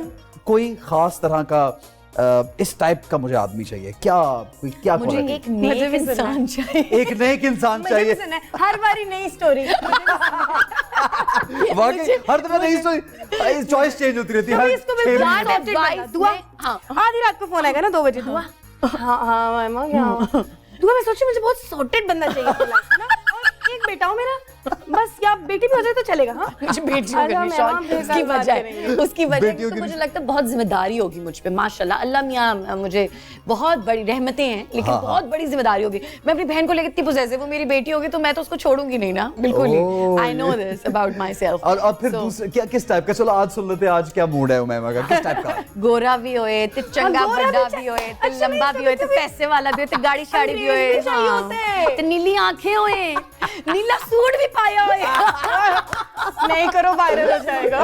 कोई खास तरह का इस टाइप का मुझे आदमी चाहिए, क्या मुझे एक नेक इंसान चाहिए, एक नेक इंसान चाहिए। हर बारी नई स्टोरी, वाकई हर दफा नई स्टोरी, चॉइस चेंज होती रहती है हर 6 महीने। दुआ आधी रात को फोन आएगा ना 2 बजे, दुआ हाँ मामा क्या दुआ, मैं सोची मुझे बहुत सॉर्टेड बंदा चाहिए लाइफ में, और एक बेटा हो मेरा, बस या बेटी भी हो जाए तो चलेगा। हाँ मुझे बेटियों का शौक, उसकी वजह तो मुझे लगता है बहुत जिम्मेदारी होगी मुझ पे, माशाल्लाह अल्लाह मियां मुझे बहुत बड़ी रहमतें हैं, लेकिन बहुत बड़ी जिम्मेदारी होगी। मैं अपनी बहन को लेकर इतनी पोजेसिव हूं, मेरी बेटी होगी तो मैं तो उसको छोड़ूंगी नहीं ना, बिल्कुल ही। I know this about myself. और फिर दूसरे क्या, किस टाइप का, चलो आज सुन लेते हैं आज क्या मूड है उमैमा का, किस टाइप का? गोरा भी होए तो चंगा बड़ा भी होए तो लंबा भी होए तो पैसे वाला भी होए तो गाड़ी शाड़ी भी होए तो नीली आंखें होए, नीला सूट भी पाया होए। नहीं करो, वायरल हो जाएगा।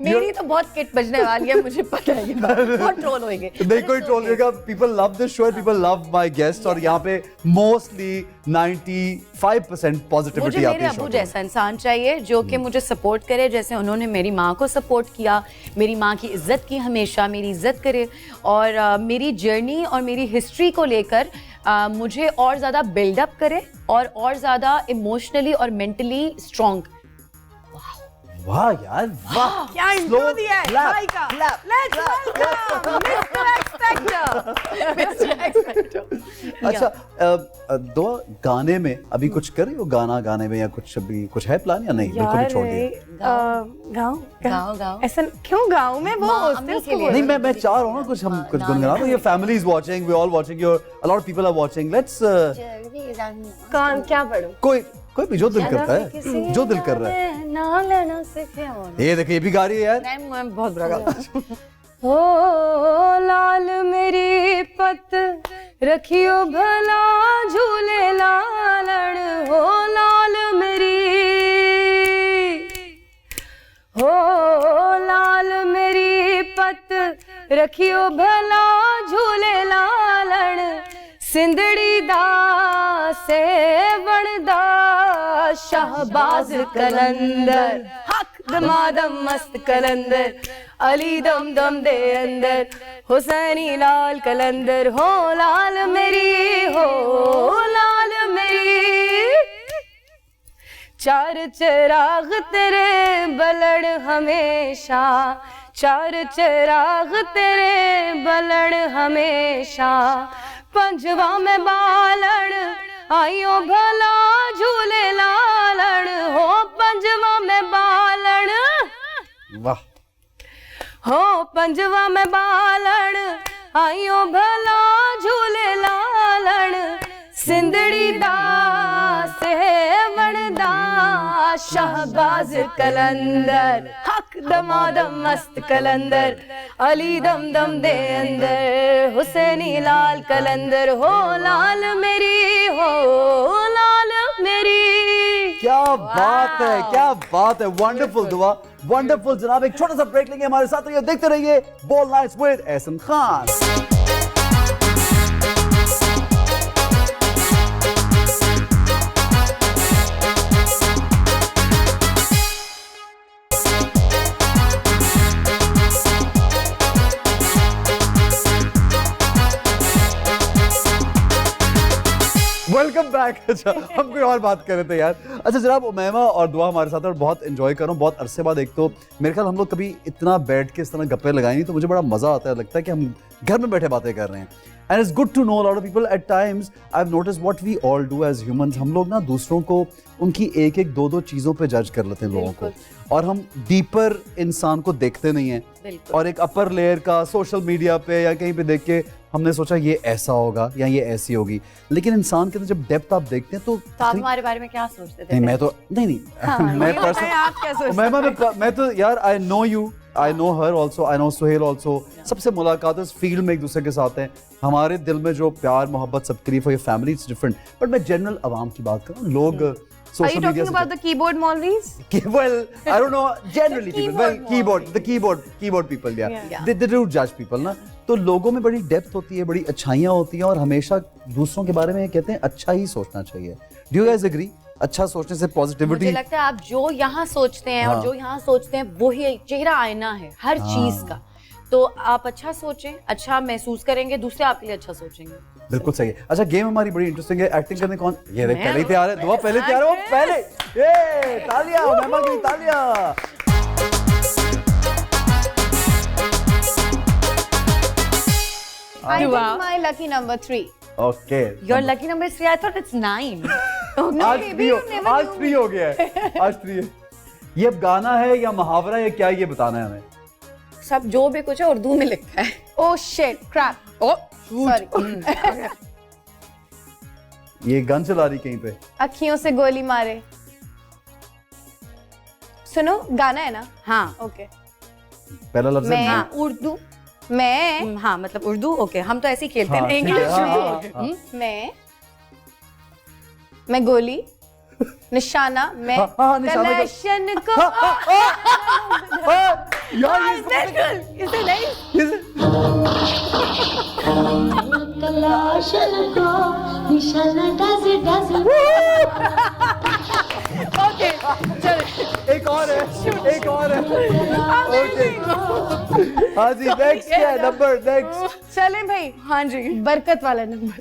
मेरी तो बहुत किट बजने वाली है, मुझे पता है, बहुत ट्रोल होंगे। नहीं कोई ट्रोल होगा, people love this show, people love my guest, और यहाँ पे मोस्टली 95% पॉजिटिविटी आती है। मुझे मेरे जैसा इंसान चाहिए जो कि मुझे सपोर्ट करे, जैसे उन्होंने मेरी माँ को सपोर्ट किया, मेरी माँ की इज्जत की, हमेशा मेरी इज्जत करे, और मेरी जर्नी और मेरी हिस्ट्री को लेकर मुझे और ज़्यादा बिल्डअप करे और ज़्यादा इमोशनली और मेंटली स्ट्रॉन्ग। वाह यार, वाह क्या इंट्रो दिया है भाई का। Let's welcome mister expecter. अच्छा, दो गाने में अभी कुछ कर रही हो, गाने में या कुछ अभी कुछ है प्लान या नहीं? बिल्कुल ही छोड़ दिया। गाँव ऐसा क्यों, गाँव में वो नहीं, मैं चाह रहा हूँ ना कुछ हम कुछ गुनगुना दो। ये family is watching, we all watching, your a lot of people are watching, let's कौन क्या पढ़ूं, कोई भी जो दिल करता है, जो दिल कर रहा है। ना लेना सीखे, ये देखिए, ये भी गा रही है यार। मैं बहुत बुरा गाता हूँ। हो लाल मेरी पत रखियो भला झूले लालण, हो लाल मेरी, हो लाल मेरी पत रखियो भला झूले लालण, सिंधड़ी दा सेवणदा शहबाज कलंदर, हक दमादम मस्त कलंदर, अली दम दम दे अंदर, हुसैनी लाल कलंदर, हो लाल मेरी, हो लाल मेरी, चार चिराग तेरे बलड़ हमेशा, चार चिराग तेरे बलड़ हमेशा, पंजवा में बालड़ आइयो भला झूले लालड़, हो पंजवा में बालड़, वाह, हो पंजवा में बालड़ आइयो भला झूले लालड़, सिंधड़ी दा सेवण दा शहबाज कलंदर, हक दमादम मस्त कलंदर, अली दम दम दे अंदर, हुसैनी लाल कलंदर, हो लाल मेरी, हो क्या बात है, क्या बात है, वंडरफुल दुआ, वंडरफुल जनाब। एक छोटा सा ब्रेक लेंगे, हमारे साथ रहिए, देखते रहिए Bold nights with Ehsan Khan. Welcome back. अच्छा, हम कोई और बात कर रहे थे यार। अच्छा जनाब, उमैमा और दुआ हमारे साथ, और बहुत एंजॉय कर रहा हूँ, बहुत अरसे बाद। एक तो मेरे ख्याल हम लोग कभी इतना बैठ के इस तरह गप्पे लगाए नहीं, तो मुझे बड़ा मजा आता है, लगता है कि हम घर में बैठे बातें कर रहे हैं। And it's good to know a lot of people at times. I have notice what we all do as humans. हम लोग ना दूसरों को उनकी एक एक दो दो चीज़ों पे जज कर लेते हैं लोगों को, और हम डीपर इंसान को देखते नहीं हैं। और एक अपर लेयर का सोशल मीडिया पे या कहीं पे देख के हमने सोचा ये ऐसा होगा या ये ऐसी होगी, लेकिन इंसान के अंदर जब डेप्थ आप देखते हैं तो आप हमारे बारे में क्या सोचते थे? नहीं, मैं तो नहीं मैं पर्सनल, आप क्या सोचते मैं तो यार, I know you, I know her also, I know Suhail also. सबसे मुलाकात इस फील्ड में एक दूसरे के साथ हैं। हमारे दिल में जो प्यार मोहब्बत सबके लिए, for your family it's different. But मैं जनरल आवाम की बात कर रहा हूँ, लोग Are you talking about the keyboard Maldives? Well, I don't know. Generally, people. Well, the keyboard people. Yeah. They do judge people, ना. तो लोगों में बड़ी डेप्थ होती है, बड़ी अच्छाइयाँ होती हैं, और हमेशा दूसरों के बारे में कहते हैं अच्छा ही सोचना चाहिए। Do you guys agree? अच्छा सोचने से पॉजिटिविटी। मुझे लगता है आप जो यहाँ सोचते हैं और जो यहाँ सोचते हैं वो ही चेहरा आईना है हर चीज का। तो आप अच्छा सोचें, अच्छा महसूस करेंगे, दूसरे आपके लिए अच्छा सोचेंगे। बिल्कुल सही है। अच्छा, गेम हमारी बड़ी इंटरेस्टिंग है। एक्टिंग करने कौन? ये देख, पहले ही तैयार है। दुआ पहले तैयार है, वो पहले। ये तालियां, उमैमा की तालियां। I think my lucky number 3. Okay. Your lucky number is 3. I thought it's 9. आज 3 हो गया है। आज 3 है। ये अब गाना है या मुहावरा है, क्या ये बताना है हमें? सब जो भी कुछ है उर्दू में लिखा है। Oh shit, crap. Oh, sorry. ये गन चला रही कहीं पे। अखियों से गोली मारे। सुनो, गाना है ना? हाँ। ओके। पहला लफ्ज है हाँ, उर्दू। मैं, हाँ मतलब उर्दू। ओके, हम तो ऐसे ही खेलते हाँ, हैं ठीक है, हाँ, इंग्लिश। हाँ। मैं गोली, निशाना, मैं कलेक्शन को। यार इसे नहीं। कलाशन को निशाना डज ओके, चलो एक और है। ओके, हाँ जी, नेक्स्ट क्या है नंबर? नेक्स्ट चलें भाई। हाँ जी, बरकत वाला नंबर।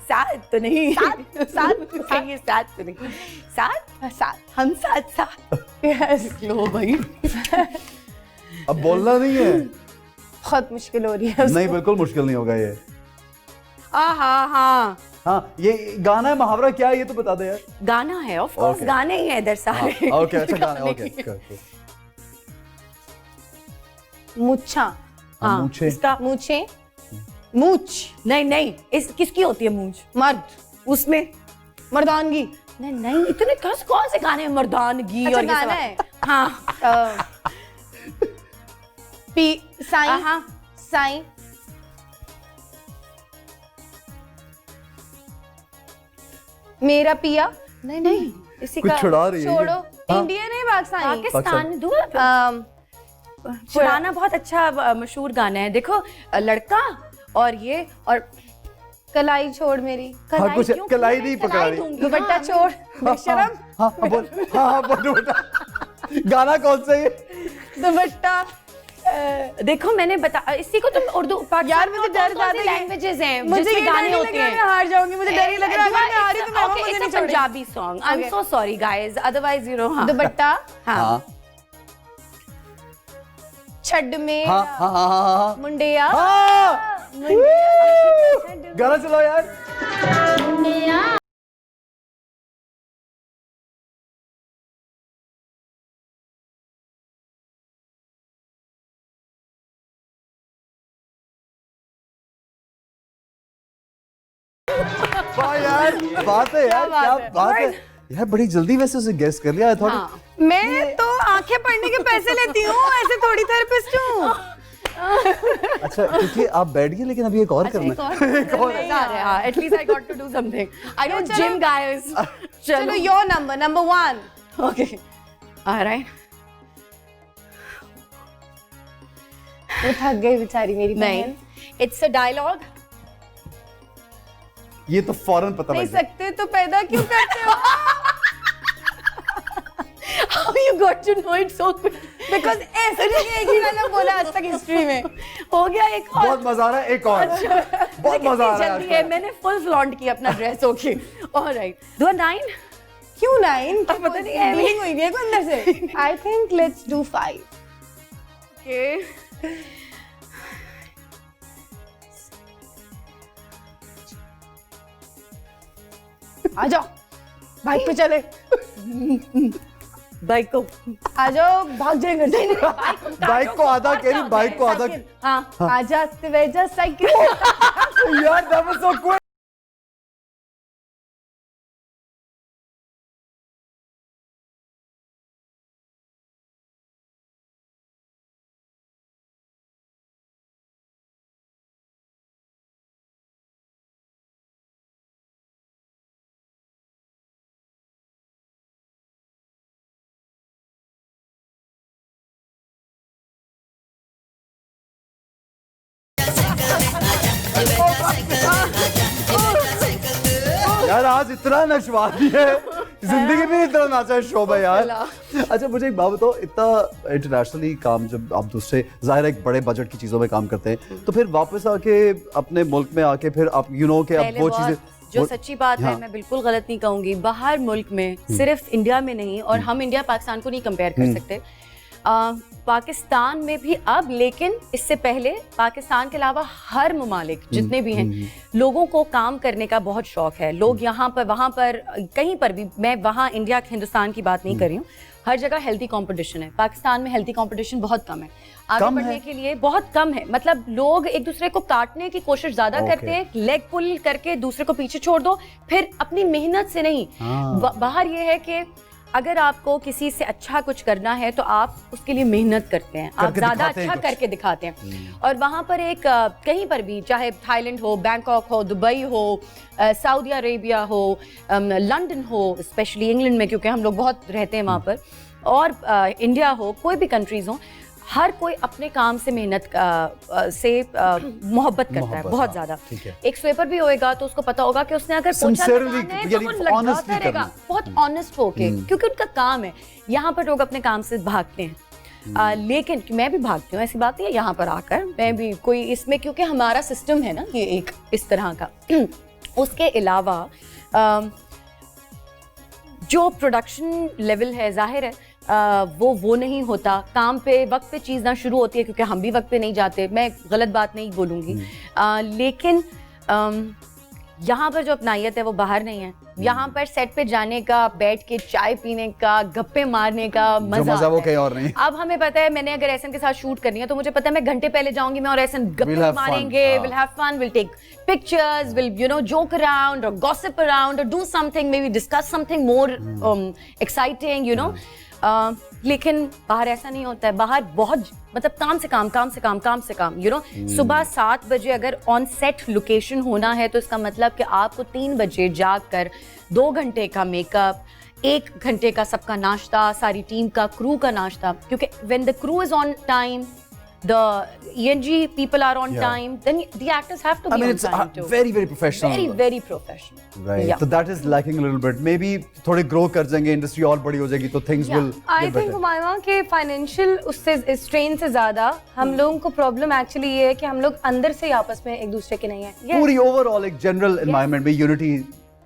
7 तो नहीं। 7 कहिए, 7 तो नहीं। 7 हम 7 यस। लो भाई। अब बोलना नहीं है। बहुत मुश्किल हो रही है उसको। नहीं, बिल्कुल मुश्किल नहीं होगा ये। हाँ, ये गाना है, मुहावरा क्या है ये तो बता दे यार। गाना है, ऑफ कोर्स गाने ही है इधर सारे। ओके, अच्छा गाना। ओके। मुच्छा। हाँ, मूंछें। इसका मूछे, मूछ, नहीं, इस किसकी होती है मूंछ? मर्द, उसमें मर्दानगी। नहीं, इतने कौन से गाने हैं मर्दानगी? अच्छा, और ये गाना सब? है। हाँ। साईं, हाँ। साईं, मेरा पिया। नहीं, इसी कुछ का छुड़ा रही है ये। छोड़ो, हाँ। इंडियन है पाकिस्तानी। पाकिस्तान दूर पुराना बहुत अच्छा मशहूर गाना है। देखो, लड़का और ये और कलाई छोड़ मेरी, हाँ, कुछ क्यों? कलाई नहीं पकड़ा रही। दूंगी। दुपट्टा हाँ, छोड़, बेशरम। हाँ, बोल। हाँ, बोल बेटा। गाना कौन सा है? दुपट्टा। देखो मैंने बता, इसी को तुम उर्दू यार मुझे डर जाता है, लैंग्वेजेस हैं मुझे जिसमें ये गाने डर होते लग रहा है, हैं। मैं हार जाऊंगी, मुझे डर ही लग रहा है। अगर मैं हारी तो मैं Okay, मुझे it's नहीं a छोड़ेगी। Punjabi song. I'm Okay. so sorry guys. Otherwise, you know, हाँ. दुपट्टा, हाँ. छड़ में, हाँ। मुंडिया, गाना चलाओ यार। वाह यार, बात है यार, क्या बात है यार। बड़ी जल्दी वैसे उसे गेस कर लिया। थोड़ा हाँ. मैं तो आंखें पढ़ने के पैसे लेती हूँ, ऐसे थोड़ी थेरेपिस्ट हूँ। अच्छा, क्योंकि आप बैठ गए, लेकिन अभी एक और करना है। एक और मजा आ रहा है। At least I got to do something. I don't gym guys. चलो योर नंबर 1. Okay alright. वो थक गई बेचारी मेरी नहीं, बहन. It's a dialogue. ये तो फौरन पता नहीं लग गया. सकते तो पैदा क्यों करते हो? How you got to know it so quick? Because ऐसे नहीं एक ही मैंने बोला आज तक हिस्ट्री में. हो गया एक और. बहुत मजा आ रहा है, एक और. बहुत मजा आ रहा है जल्दी है, मैंने फुल फ्लॉन्ट किया अपना ड्रेस. Okay alright. दो 9. क्यों 9? पता नहीं है. फीलिंग हुई है अंदर से. I think let's do 5. Okay आ जाओ बाइक पे चले. बाइक को आ जाओ भाग जाएंगे. बाइक को आधा कह रही, बाइक को आधा. हाँ आजा तेजा साइकिल. यार that was so quick. यार आज इतना नचवानी है, जिंदगी में इतना नाचा है शोभा यार. अच्छा मुझे एक बात बताओ, इतना इंटरनेशनली काम जब आप दूसरे जाहिर है एक बड़े बजट की चीजों में काम करते हैं, तो फिर वापस आके अपने मुल्क में आके फिर आप यू नो कि अब वो चीजें जो सच्ची बात है, मैं बिल्कुल गलत नहीं कहूंगी. बाहर मुल्क में सिर्फ इंडिया में नहीं, और हम इंडिया पाकिस्तान को नहीं कंपेयर कर सकते, पाकिस्तान में भी अब, लेकिन इससे पहले पाकिस्तान के अलावा हर ममालिक जितने भी हैं, लोगों को काम करने का बहुत शौक है. लोग यहाँ पर वहाँ पर कहीं पर भी, मैं वहाँ इंडिया हिंदुस्तान की बात नहीं कर रही हूँ, हर जगह हेल्थी कंपटीशन है. पाकिस्तान में हेल्थी कंपटीशन बहुत कम है. आगे बढ़ने के लिए बहुत कम है. मतलब लोग एक दूसरे को काटने की कोशिश ज्यादा करते हैं. लेग पुल करके दूसरे को पीछे छोड़ दो, फिर अपनी मेहनत से नहीं. बाहर ये है कि अगर आपको किसी से अच्छा कुछ करना है तो आप उसके लिए मेहनत करते हैं, आप ज्यादा अच्छा करके दिखाते हैं. और वहाँ पर एक कहीं पर भी, चाहे थाईलैंड हो, बैंकॉक हो, दुबई हो, सऊदी अरेबिया हो, लंदन हो, स्पेशली इंग्लैंड में क्योंकि हम लोग बहुत रहते हैं वहाँ पर, और इंडिया हो, कोई भी कंट्रीज हो, हर कोई अपने काम से मेहनत से मोहब्बत करता है बहुत ज्यादा. एक स्वेपर भी होएगा तो उसको पता होगा कि उसने अगर पोछा लगाना है तो वो लगाता रहेगा बहुत ऑनेस्ट होके, क्योंकि उनका काम है. यहाँ पर लोग अपने काम से भागते हैं. लेकिन मैं भी भागती हूँ, ऐसी बात नहीं है. यहाँ पर आकर मैं भी कोई इसमें, क्योंकि हमारा सिस्टम है ना ये एक इस तरह का. उसके अलावा जो प्रोडक्शन लेवल है, जाहिर है वो नहीं होता. काम पे वक्त पे चीज़ ना शुरू होती है, क्योंकि हम भी वक्त पे नहीं जाते. मैं गलत बात नहीं बोलूँगी, लेकिन यहाँ पर जो अपनाइयत है वो बाहर नहीं है. यहाँ पर सेट पे जाने का, बैठ के चाय पीने का, गप्पे मारने का मजा वो कहीं और नहीं. अब हमें पता है, मैंने अगर एहसन के साथ शूट करनी है तो मुझे पता है मैं घंटे पहले जाऊंगी, मैं और एहसन गप्पे मारेंगे, will have fun, will take pictures, will you know joke around और गॉसिप अराउंड और do something, maybe discuss something more exciting, you know. लेकिन बाहर ऐसा नहीं होता है. बाहर बहुत मतलब काम से काम, यू नो. सुबह 7 बजे अगर ऑन सेट लोकेशन होना है तो इसका मतलब कि आपको 3 बजे जाकर 2 घंटे का मेकअप, 1 घंटे का सबका नाश्ता, सारी टीम का, क्रू का नाश्ता, क्योंकि when the crew is on time, the ENG people are on time, then the actors have to be on time too. Very professional. Very professional. Right. Yeah. So that is lacking a little bit. Maybe थोड़े grow कर जाएंगे, industry और बड़ी हो जाएगी तो things will I think Humayun के financial उससे strain से ज्यादा हम लोगों को problem actually ये है कि हम लोग अंदर से आपस में एक दूसरे के नहीं है. पूरी overall एक general environment में unity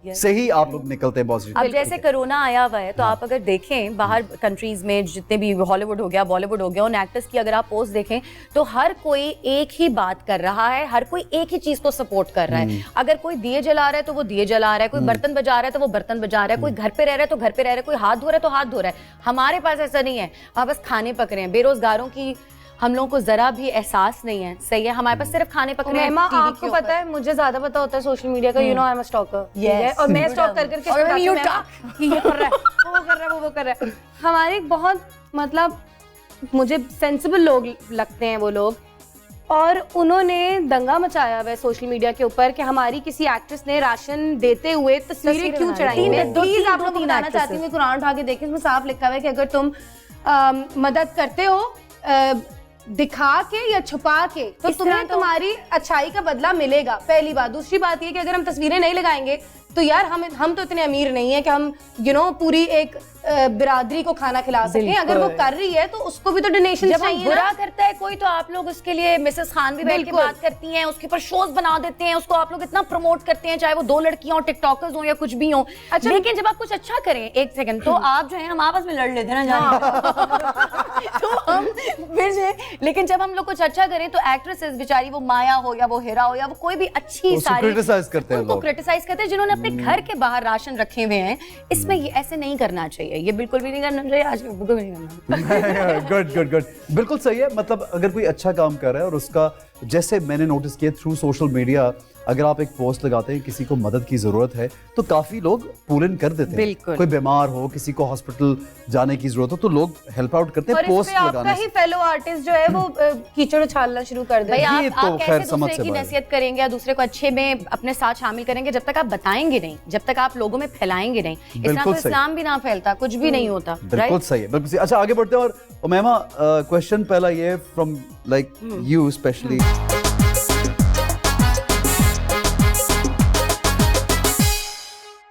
से ही आप लोग निकलते हैं बहुत. अब जैसे कोरोना आया हुआ है तो आप अगर देखें बाहर कंट्रीज में जितने भी हॉलीवुड हो गया, बॉलीवुड हो गया, उन एक्टर्स की अगर आप पोस्ट देखें तो हर कोई एक ही बात कर रहा है, हर कोई एक ही चीज को सपोर्ट कर रहा है. अगर कोई दिए जला रहा है तो वो दिए जला रहा है, कोई बर्तन बजा रहा है तो वो बर्तन बजा रहा है, कोई घर पे रह रहा है तो घर पे रह रहा है, कोई हाथ धो रहा है तो हाथ धो रहा है. हमारे पास ऐसा नहीं है, हम बस खाने पक रहे हैं. बेरोजगारों की हम लोगों को जरा भी एहसास नहीं है. सही है, हमारे पास सिर्फ खाने पक रहे हैं. आपको पता है, मुझे ज्यादा पता होता है सोशल मीडिया का. You know I am a stalker. और मैं स्टॉक करके ये कर रहा है, वो कर रहा है, वो कर रहा है. हमारे बहुत मतलब मुझे सेंसिबल लोग लगते हैं वो लोग और उन्होंने दंगा मचाया हुआ है सोशल मीडिया के ऊपर कि हमारी किसी एक्ट्रेस ने राशन देते हुए तस्वीरें क्यों चढ़ाई हैं। प्लीज आप लोग बताना चाहती हूँ, मैं कुरान उठा के देखिए, इसमें साफ लिखा हुआ है कि अगर तुम मदद करते हो दिखा के या छुपा के तो तुम्हें तुम्हारी अच्छाई का बदला मिलेगा, पहली बात। दूसरी बात ये कि अगर हम तस्वीरें नहीं लगाएंगे तो यार हम तो इतने अमीर नहीं है कि हम पूरी एक बिरादरी को खाना खिला सकें। अगर वो कर रही है तो उसको भी तो डोनेशन जब चाहिए हम बुरा करता है कोई तो आप लोग उसके लिए मिसेस खान भी बैठ के बात करती हैं, उसके ऊपर शोज बना देते हैं, उसको आप लोग इतना प्रमोट करते हैं, चाहे वो 2 लड़कियां हो, टिकटॉकर्स हो या कुछ भी हो। अच्छा, लेकिन जब आप कुछ अच्छा करें, एक सेकंड, तो आप जो है हम आपस में लड़ लेते हैं ना जाने तो हम फिर से, लेकिन जब हम लोग कुछ अच्छा करें तो एक्ट्रेसेस बेचारी, वो माया हो या वो हिरा हो या वो कोई भी अच्छी सारी क्रिटिसाइज करते हैं उनको लोग, क्रिटिसाइज करते हैं जिन्होंने अपने घर के बाहर राशन रखे हुए हैं। इसमें ये ऐसे नहीं करना चाहिए, ये बिल्कुल भी नहीं करना चाहिए, आज बिल्कुल भी नहीं करना। गुड गुड गुड, बिल्कुल सही है। मतलब अगर कोई अच्छा काम कर रहा है और उसका, जैसे मैंने नोटिस किया थ्रू सोशल मीडिया, अगर आप एक पोस्ट लगाते हैं किसी को मदद की जरूरत है तो काफी लोग पुल इन कर देते हैं। बिल्कुल। कोई बीमार हो, किसी को हॉस्पिटल जाने की जरूरत हो तो लोग हेल्प आउट करते हैं और पोस्ट इसमें लगाने आपका ही फेलो आर्टिस्ट जो है वो कीचड़ उछालना शुरू कर दे। भाई ये आप तो खैर कैसे समझ दूसरे से की बाहर है। नसीहत करेंगे या दूसरे को अच्छे में अपने साथ शामिल करेंगे जब तक आप बताएंगे नहीं, जब तक आप लोगों में फैलाएंगे नहीं। इस तरह बिल्कुल तो सही। इस्लाम भी ना फैलता, कुछ भी नहीं होता। बिल्कुल सही है, बिल्कुल सही। अच्छा, आगे बढ़ते हैं। और उमैमा, क्वेश्चन पहला ये फ्रॉम लाइक यू स्पेशली,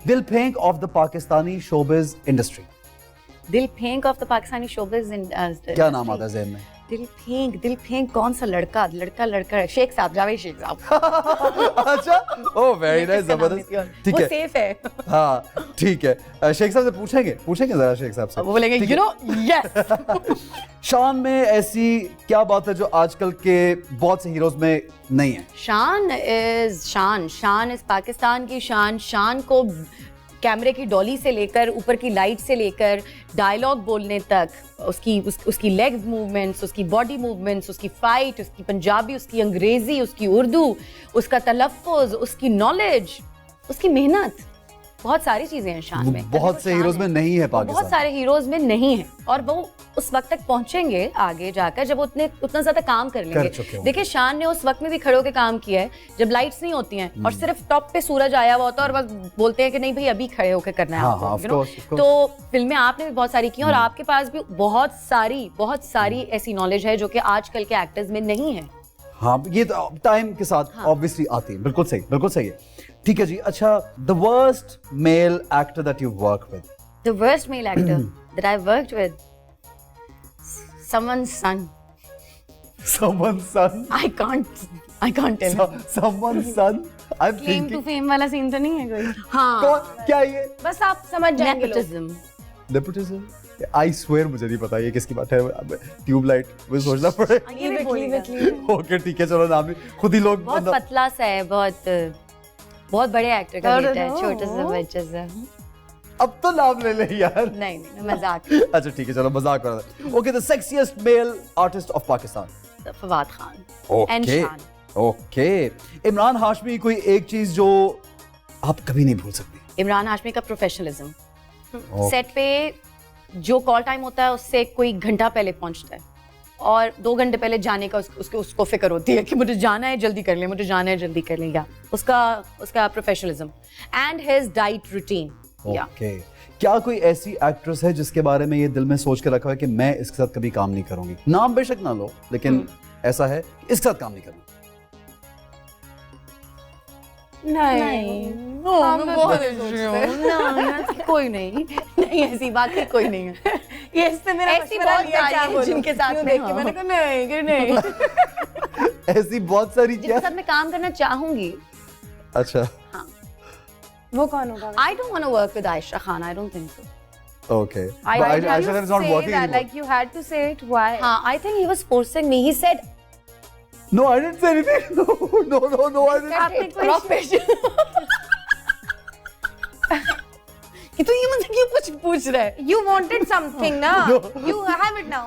दिल फेंक of the Pakistani showbiz industry, दिल फेंक of the Pakistani showbiz industry, क्या नाम आता है ज़हन में? दिल फेंक कौन सा लड़का शेख साहब, जावेद शेख साहब। अच्छा, ओह वेरी नाइस, जबरदस्त, ठीक वो है, सेफ है। हाँ ठीक है। शेख साहब से पूछेंगे जरा शेख साहब से, वो बोलेंगे यू नो यस। शान में ऐसी क्या बात है जो आजकल के बहुत से हीरोज में नहीं है? शान इज पाकिस्तान की शान को कैमरे की डॉली से लेकर ऊपर की लाइट से लेकर डायलॉग बोलने तक, उसकी लेग मूवमेंट्स, उसकी बॉडी मूवमेंट्स, उसकी फाइट, उसकी पंजाबी, उसकी अंग्रेजी, उसकी उर्दू, उसका तलफ्फुज, उसकी नॉलेज, उसकी मेहनत, बहुत सारी चीजें हैं शान में। बहुत से हीरोज में नहीं है बहुत पाकिस्तान। सारे हीरोज में नहीं है और वो उस वक्त तक पहुंचेंगे आगे जाकर जब वो उतना ज्यादा काम कर कर चुके लेंगे। होंगे। देखिए शान ने उस वक्त में भी खड़े होकर काम किया है जब लाइट्स नहीं होती हैं और सिर्फ टॉप पे सूरज आया हुआ होता है और बस बोलते हैं कि नहीं भाई अभी खड़े होकर करना है हाँ, आपको, हाँ, you know? of course. तो फिल्में आपने भी बहुत सारी की और आपके पास भी बहुत सारी ऐसी नॉलेज है जो कि आजकल के एक्टर्स में नहीं है। हाँ, ये तो टाइम के साथ ऑब्वियसली आती है, बिल्कुल सही है। ठीक है जी। अच्छा, the worst male actor that you work with? The worst male actor that I worked with, someone's son. Someone's son? I can't tell. Someone's son? I'm claim to thinking, fame वाला scene तो नहीं है कोई? हाँ, कौन, क्या ये? बस आप समझ जाएंगे लोग। nepotism. Nepotism? I swear मुझे नहीं पता ये किसकी बात है। ट्यूबलाइट, मुझे सोचना पड़े। ये भी बोलेगा। ओके ठीक है, चलो नाम भी खुद ही लोग बहुत पतला सा है, बहुत बड़े एक्टर का बेटा है, छोटा सा बच्चा सा। अब तो नाम ले ले यार। नहीं मजाक। अच्छा ठीक है, चलो मजाक कर रहा था। Okay, the sexiest male artist of Pakistan? Fawad Khan and okay शान। ओके। इमरान हाशमी, कोई एक चीज जो आप कभी नहीं भूल सकती? इमरान हाशमी का प्रोफेशनलिज्म, ओके। सेट पे जो कॉल टाइम होता है उससे कोई घंटा पहले पहुंचता है और 2 घंटे पहले जाने का उसको फिक्र होती है कि मुझे जाना है जल्दी कर ले, या उसका professionalism and his diet routine. Okay. क्या कोई ऐसी एक्ट्रेस है जिसके बारे में ये दिल में सोच के रखा है कि मैं इसके साथ कभी काम नहीं करूंगी? नाम बेशक ना लो, लेकिन ऐसा है कि इसके साथ काम नहीं करना। नहीं, कोई नहीं ऐसी बात है, कोई नहीं है। ये इससे मेरा ऐसी मशवरा बहुत लिया, क्या सारी बोलूं? जिनके साथ यूं में, देख के मैंने कहा नहीं। ऐसी बहुत सारी जिनके क्या? साथ मैं काम करना चाहूंगी। अच्छा, वो कौन होगा? I don't want to work with Aisha Khan. I don't think so. Okay. I- But I- Aisha Khan is not Say working that, anymore. like you had to say it. Why? हाँ, I think he was forcing me. He said, No, I didn't say anything. No, I didn't. आपने कोई professional. कि तू ये मुझसे क्यों कुछ पूछ रहा है? You wanted something, ना? No. You have it now.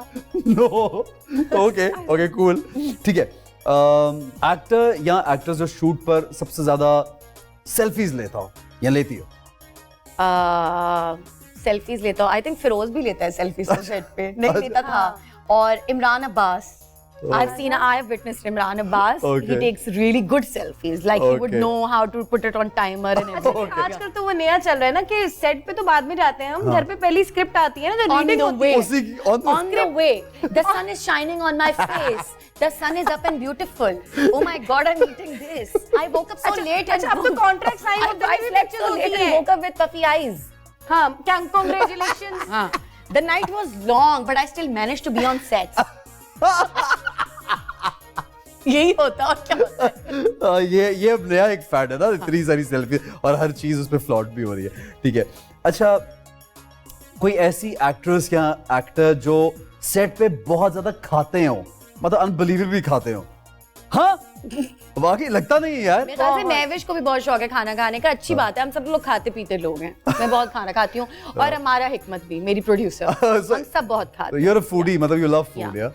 No. Okay, cool. ठीक है। एक्टर या एक्ट्रेस जो शूट पर सबसे ज्यादा सेल्फीज लेता हो या लेती हो? सेल्फीज लेता हूँ। आई थिंक फिरोज भी लेता है सेल्फीज सेट पे, नहीं लेता था। और Imran Abbas I've witnessed Imran Abbas. Okay. He takes really good selfies. Like he would Okay. know how to put it on timer and everything. आजकल तो वो नया चल रहा है ना कि सेट पे तो बाद में जाते हैं हम, घर पे पहली स्क्रिप्ट आती है ना जो On रीडिंग the होती way. है। उसी On the way, the sun is shining on my face. The sun is up and beautiful. Oh my God, I'm eating this. I woke up so late and अच्छा, अब तो contract sign होते I हुए slept lectures so late होती and हैं। woke up with puffy eyes. हाँ, क्या congratulations। हाँ. The night was long, but I still managed to be on set. यही होता और क्या होता है? ये अब नया एक फैड है ना, इतनी सारी सेल्फी और हर चीज उस पे फ्लॉट भी हो रही है। ठीक है, अच्छा कोई ऐसी एक्ट्रेस या एक्टर जो सेट पे बहुत ज्यादा खाते हो, मतलब अनबिलीवेबली खाते हो? हाँ वाकई लगता नहीं है यार। मेरे ख्याल से महविश को भी बहुत शौक है खाना खाने का। अच्छी बात है, हम सब लोग खाते पीते लोग हैं। मैं बहुत खाना खाती हूँ और हमारा हिकमत भी, मेरी प्रोड्यूसर, हम सब बहुत खाते हैं। You're a foodie, मतलब you love food, yeah?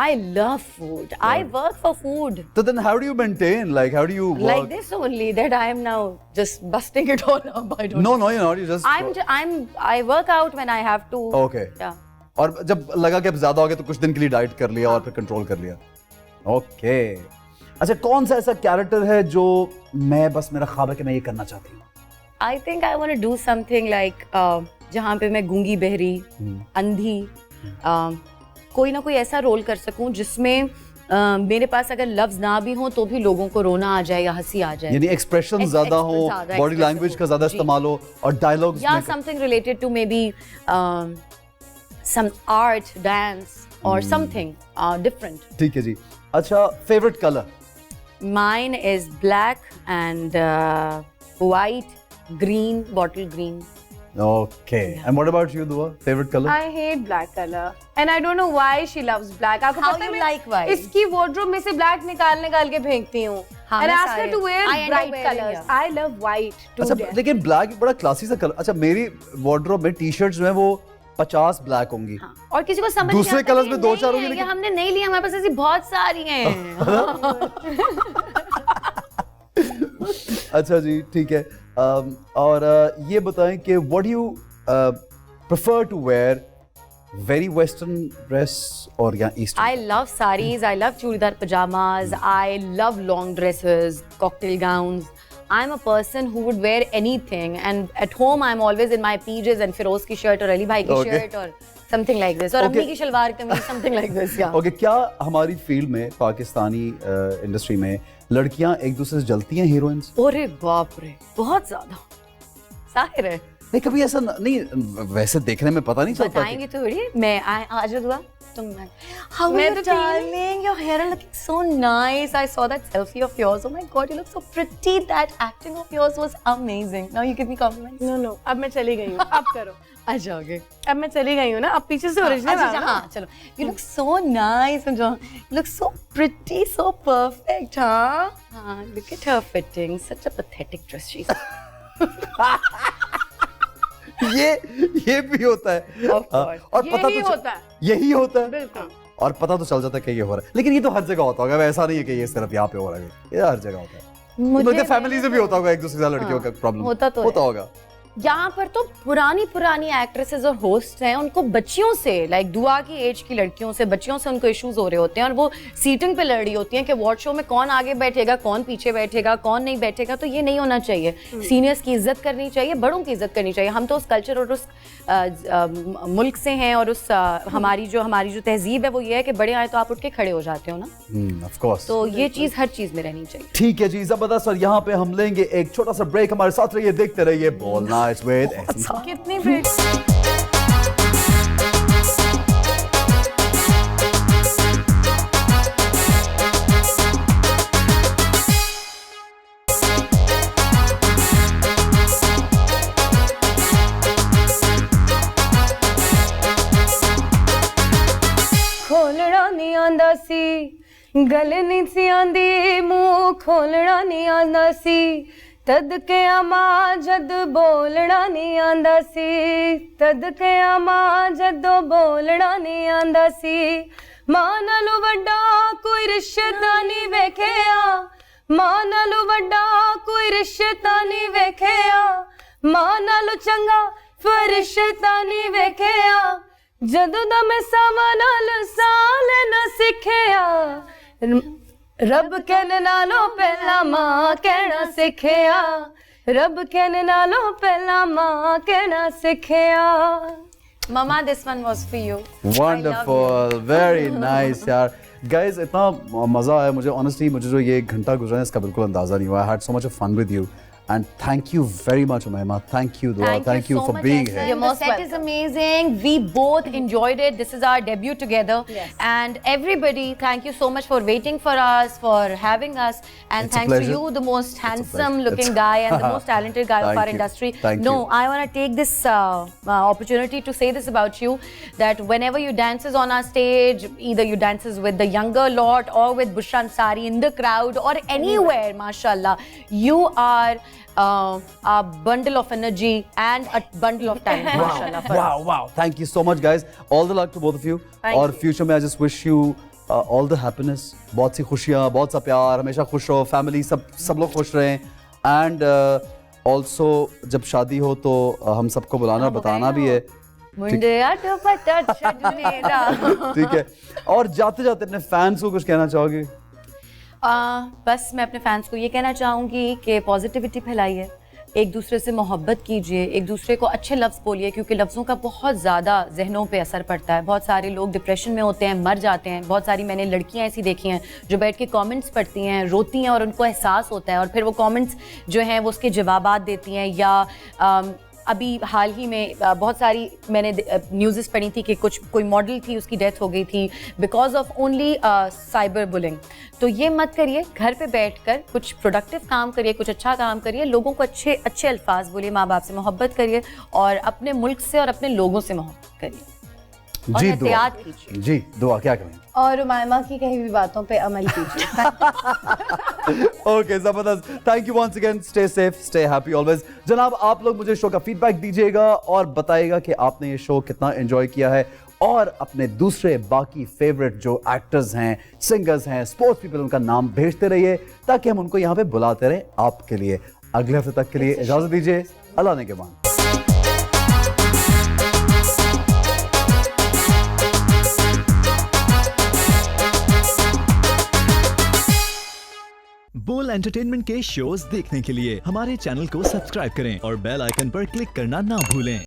I love food. I work for food. So then how do you maintain? Like how do you work? Like this only, that I am now just busting it all up. I don't. No, you're not. You just. I work out when I have to. Okay. Yeah. और जब लगा कि अब ज्यादा हो गया तो कुछ दिन के लिए डाइट कर लिया और फिर कंट्रोल कर लिया। ओके। अच्छा कौन सा ऐसा कैरेक्टर है जो मैं बस मेरा ख्वाब है कि मैं ये करना चाहती हूँ? I think I want to do something like जहाँ पे मैं गूंगी बहरी, अंधी, कोई ना कोई ऐसा रोल कर सकूं जिसमें मेरे पास अगर लफ्ज ना भी हो तो भी लोगों को रोना आ जाए या हंसी आ जाए। यानी एक्सप्रेशन ज्यादा हो, ज्यादा बॉडी expressive लैंग्वेज का हो, ज्यादा जी। इस्तेमाल हो और डायलॉग्स या something related to maybe some art, dance or something different. ठीक है जी। अच्छा favourite colour? Mine is black and white, green, bottle green. Okay. And what about you, Dua? Favorite color? I hate black color and I don't know why she loves black. आपको How पता है you मैं like white? इसकी wardrobe में से black निकाल के फेंकती हूँ। हाँ, And मैं ask her सारे- to wear I end up bright wearing, colors. yeah. I love white too. अच्छा dear. लेकिन ब्लैक बड़ा क्लासी सा कलर। अच्छा मेरी वार्डरोब में टी शर्ट्स जो है वो 50 ब्लैक होंगी। हाँ, और किसी को समझ दूसरे नहीं आता colours कि में दो नहीं चार है, होंगे, ये लेकिन- हमने नहीं लिया, हमारे पास ऐसी बहुत सारी हैं। अच्छा जी ठीक है। और ये बताएं कि what do you prefer to wear, very western dress और या eastern? I love sarees, I love churidar pajamas, I love long dresses, cocktail gowns. I'm a person who would wear anything, and at home I'm always in my PJs and Feroz की shirt और अली भाई की Okay. shirt और something like this, और Okay. अम्मी की शलवार कमीज, something like this, yeah. Okay क्या हमारी फील्ड में, पाकिस्तानी इंडस्ट्री में लड़कियां एक दूसरे से जलती हैं हीरोइंस? अरे बाप रे, बहुत ज्यादा। जाहिर है, नहीं कभी ऐसा नहीं, वैसे देखने में पता नहीं चलता कि- बताएंगे थोड़ी। मैं आज दुआ तुम How are मैं you, तो ठीक हूँ। darling? Your hair are looking so nice. I saw that selfie of yours. Oh my God, you look so pretty. That acting of yours was amazing. Now you give me compliments. No, अब मैं चली गई हूँ। अब करो। आ जाओगे। अब मैं चली गई हूँ ना, अब पीछे से ओरिजिनल अच्छा, आ ना। हाँ, चलो। You look so nice, Anjan. You look so pretty, so perfect, हाँ? हाँ, look at her fitting. Such a pathetic dress she's. ये भी होता है। Of course. और पता यही तो होता है। यही होता है बिल्कुल। और पता तो चल जाता है कि ये हो रहा है, लेकिन ये तो हर जगह होता होगा, ऐसा नहीं है कि ये सिर्फ यहाँ पे हो रहा है, ये हर जगह होता है। मुझे फैमिली से भी होता होगा, एक दूसरे के साथ लड़कियों का प्रॉब्लम होता तो है। होगा। यहाँ पर तो पुरानी एक्ट्रेसेस और होस्ट हैं, उनको बच्चियों से, लाइक दुआ की एज की लड़कियों से, बच्चियों से उनको इश्यूज हो रहे होते हैं और वो सीटिंग पे लड़ रही होती हैं कि वॉट शो में कौन आगे बैठेगा, कौन पीछे बैठेगा, कौन नहीं बैठेगा। तो ये नहीं होना चाहिए। सीनियर्स की इज्जत करनी चाहिए, बड़ों की इज्जत करनी चाहिए। हम तो उस कल्चर और उस मुल्क से हैं और उस हमारी जो तहजीब है वो ये है कि बड़े आए तो आप उठ के खड़े हो जाते हो ना। Of course. तो ये चीज़ हर चीज़ में रहनी चाहिए। ठीक है जी, जबरदस्त। और यहाँ पे हम लेंगे एक छोटा सा ब्रेक, हमारे साथ रहिए, देखते रहिए बोलना इट्स विद एहसन। कितनी ब्रेक। खोलना नहीं आंदा सी, गल नहीं सी आंदी, मुंह खोलना नहीं आंदा सी, तद के आमा जद बोलना नहीं आंदा सी, तद के आमा जदों बोलना नहीं आंदा सी। मां नालों वड्डा कोई रिश्ता नहीं वेखिया, मां नालों वड्डा कोई रिश्ता नहीं वेखिया, मां नालों चंगा फरिश्ता नहीं वेखिया, ਜਦੋਂ ਦਾ ਮੈਂ ਸਾਵਾਂ ਨਾਲ ਸਾਹ ਲੈਣਾ ਸਿੱਖਿਆ ਰੱਬ ਕਹਿਣ ਨਾਲੋਂ ਪਹਿਲਾਂ ਮਾਂ ਕਹਿਣਾ ਸਿੱਖਿਆ ਰੱਬ ਕਹਿਣ ਨਾਲੋਂ ਪਹਿਲਾਂ ਮਾਂ ਕਹਿਣਾ ਸਿੱਖਿਆ Mama, this one was for you. Wonderful, very nice यार. Guys, इतना मजा आया मुझे. Honestly, मुझे जो ये घंटा गुजरा है इसका बिल्कुल अंदाजा नहीं हुआ. I had so much of fun with you. And thank you very much, Umayma. Thank you, Dua. Thank you so for much, being Ehsan. here. The most set is amazing. We both enjoyed it. This is our debut together. Yes. And everybody, thank you so much for waiting for us, for having us. And It's a thanks to pleasure. you, the most handsome looking It's- guy and the most talented guy of Thank our you. industry. Thank no, you. I want to take this opportunity to say this about you, that whenever you dances on our stage, either you dances with the younger lot or with Bushra Ansari in the crowd or anywhere, mashallah, you are a bundle of energy and a bundle of talent, mashallah. for us. Wow, wow. Thank you so much, guys. All the luck to both of you. Thank और you. future में I just wish you all the happiness. बहुत सी खुशियाँ, बहुत सा प्यार, हमेशा खुश रहो, family सब लोग खुश रहें. And also जब शादी हो तो हम सबको बुलाना और बताना भी है. मुंडिया दुपट्टा छजनेरा। ठीक है. और जाते जाते अपने फैंस को कुछ कहना चाहोगे? बस मैं अपने फैंस को ये कहना चाहूँगी कि पॉजिटिविटी फैलाइए, एक दूसरे से मोहब्बत कीजिए, एक दूसरे को अच्छे लफ्ज़ बोलिए, क्योंकि लफ्ज़ों का बहुत ज़्यादा जहनों पे असर पड़ता है. बहुत सारे लोग डिप्रेशन में होते हैं, मर जाते हैं. बहुत सारी मैंने लड़कियां ऐसी देखी हैं जो बैठ के कमेंट्स पढ़ती हैं, रोती हैं और उनको एहसास होता है और फिर वो कमेंट्स जो हैं वो उसके जवाबात देती हैं. या अभी हाल ही में बहुत सारी मैंने न्यूज़ पढ़ी थी कि कोई मॉडल थी, उसकी डेथ हो गई थी because of only cyber bullying. तो ये मत करिए, घर पे बैठकर कुछ प्रोडक्टिव काम करिए, कुछ अच्छा काम करिए, लोगों को अच्छे अच्छे अल्फाज बोलिए, माँ बाप से मोहब्बत करिए और अपने मुल्क से और अपने लोगों से मोहब्बत करिए और जी एहतियात दुआ. कीजिए. जी दुआ क्या करें? और उमायमा की कही हुई बातों पे अमल कीजिए. ओके जबरदस्त. Thank you once again. Stay safe, stay happy always. जनाब, आप लोग मुझे शो का फीडबैक दीजिएगा और बताइएगा कि आपने ये शो कितना एंजॉय किया है और अपने दूसरे बाकी फेवरेट जो एक्टर्स हैं, सिंगर्स हैं, स्पोर्ट्स पीपल, उनका नाम भेजते रहिए ताकि हम उनको यहाँ पे बुलाते रहें आपके लिए. अगले हफ्ते तक के लिए इजाजत दीजिए. अल्लाह ने के बाद. बोल एंटरटेनमेंट के शोज देखने के लिए हमारे चैनल को सब्सक्राइब करें और बेल आइकन पर क्लिक करना ना भूलें.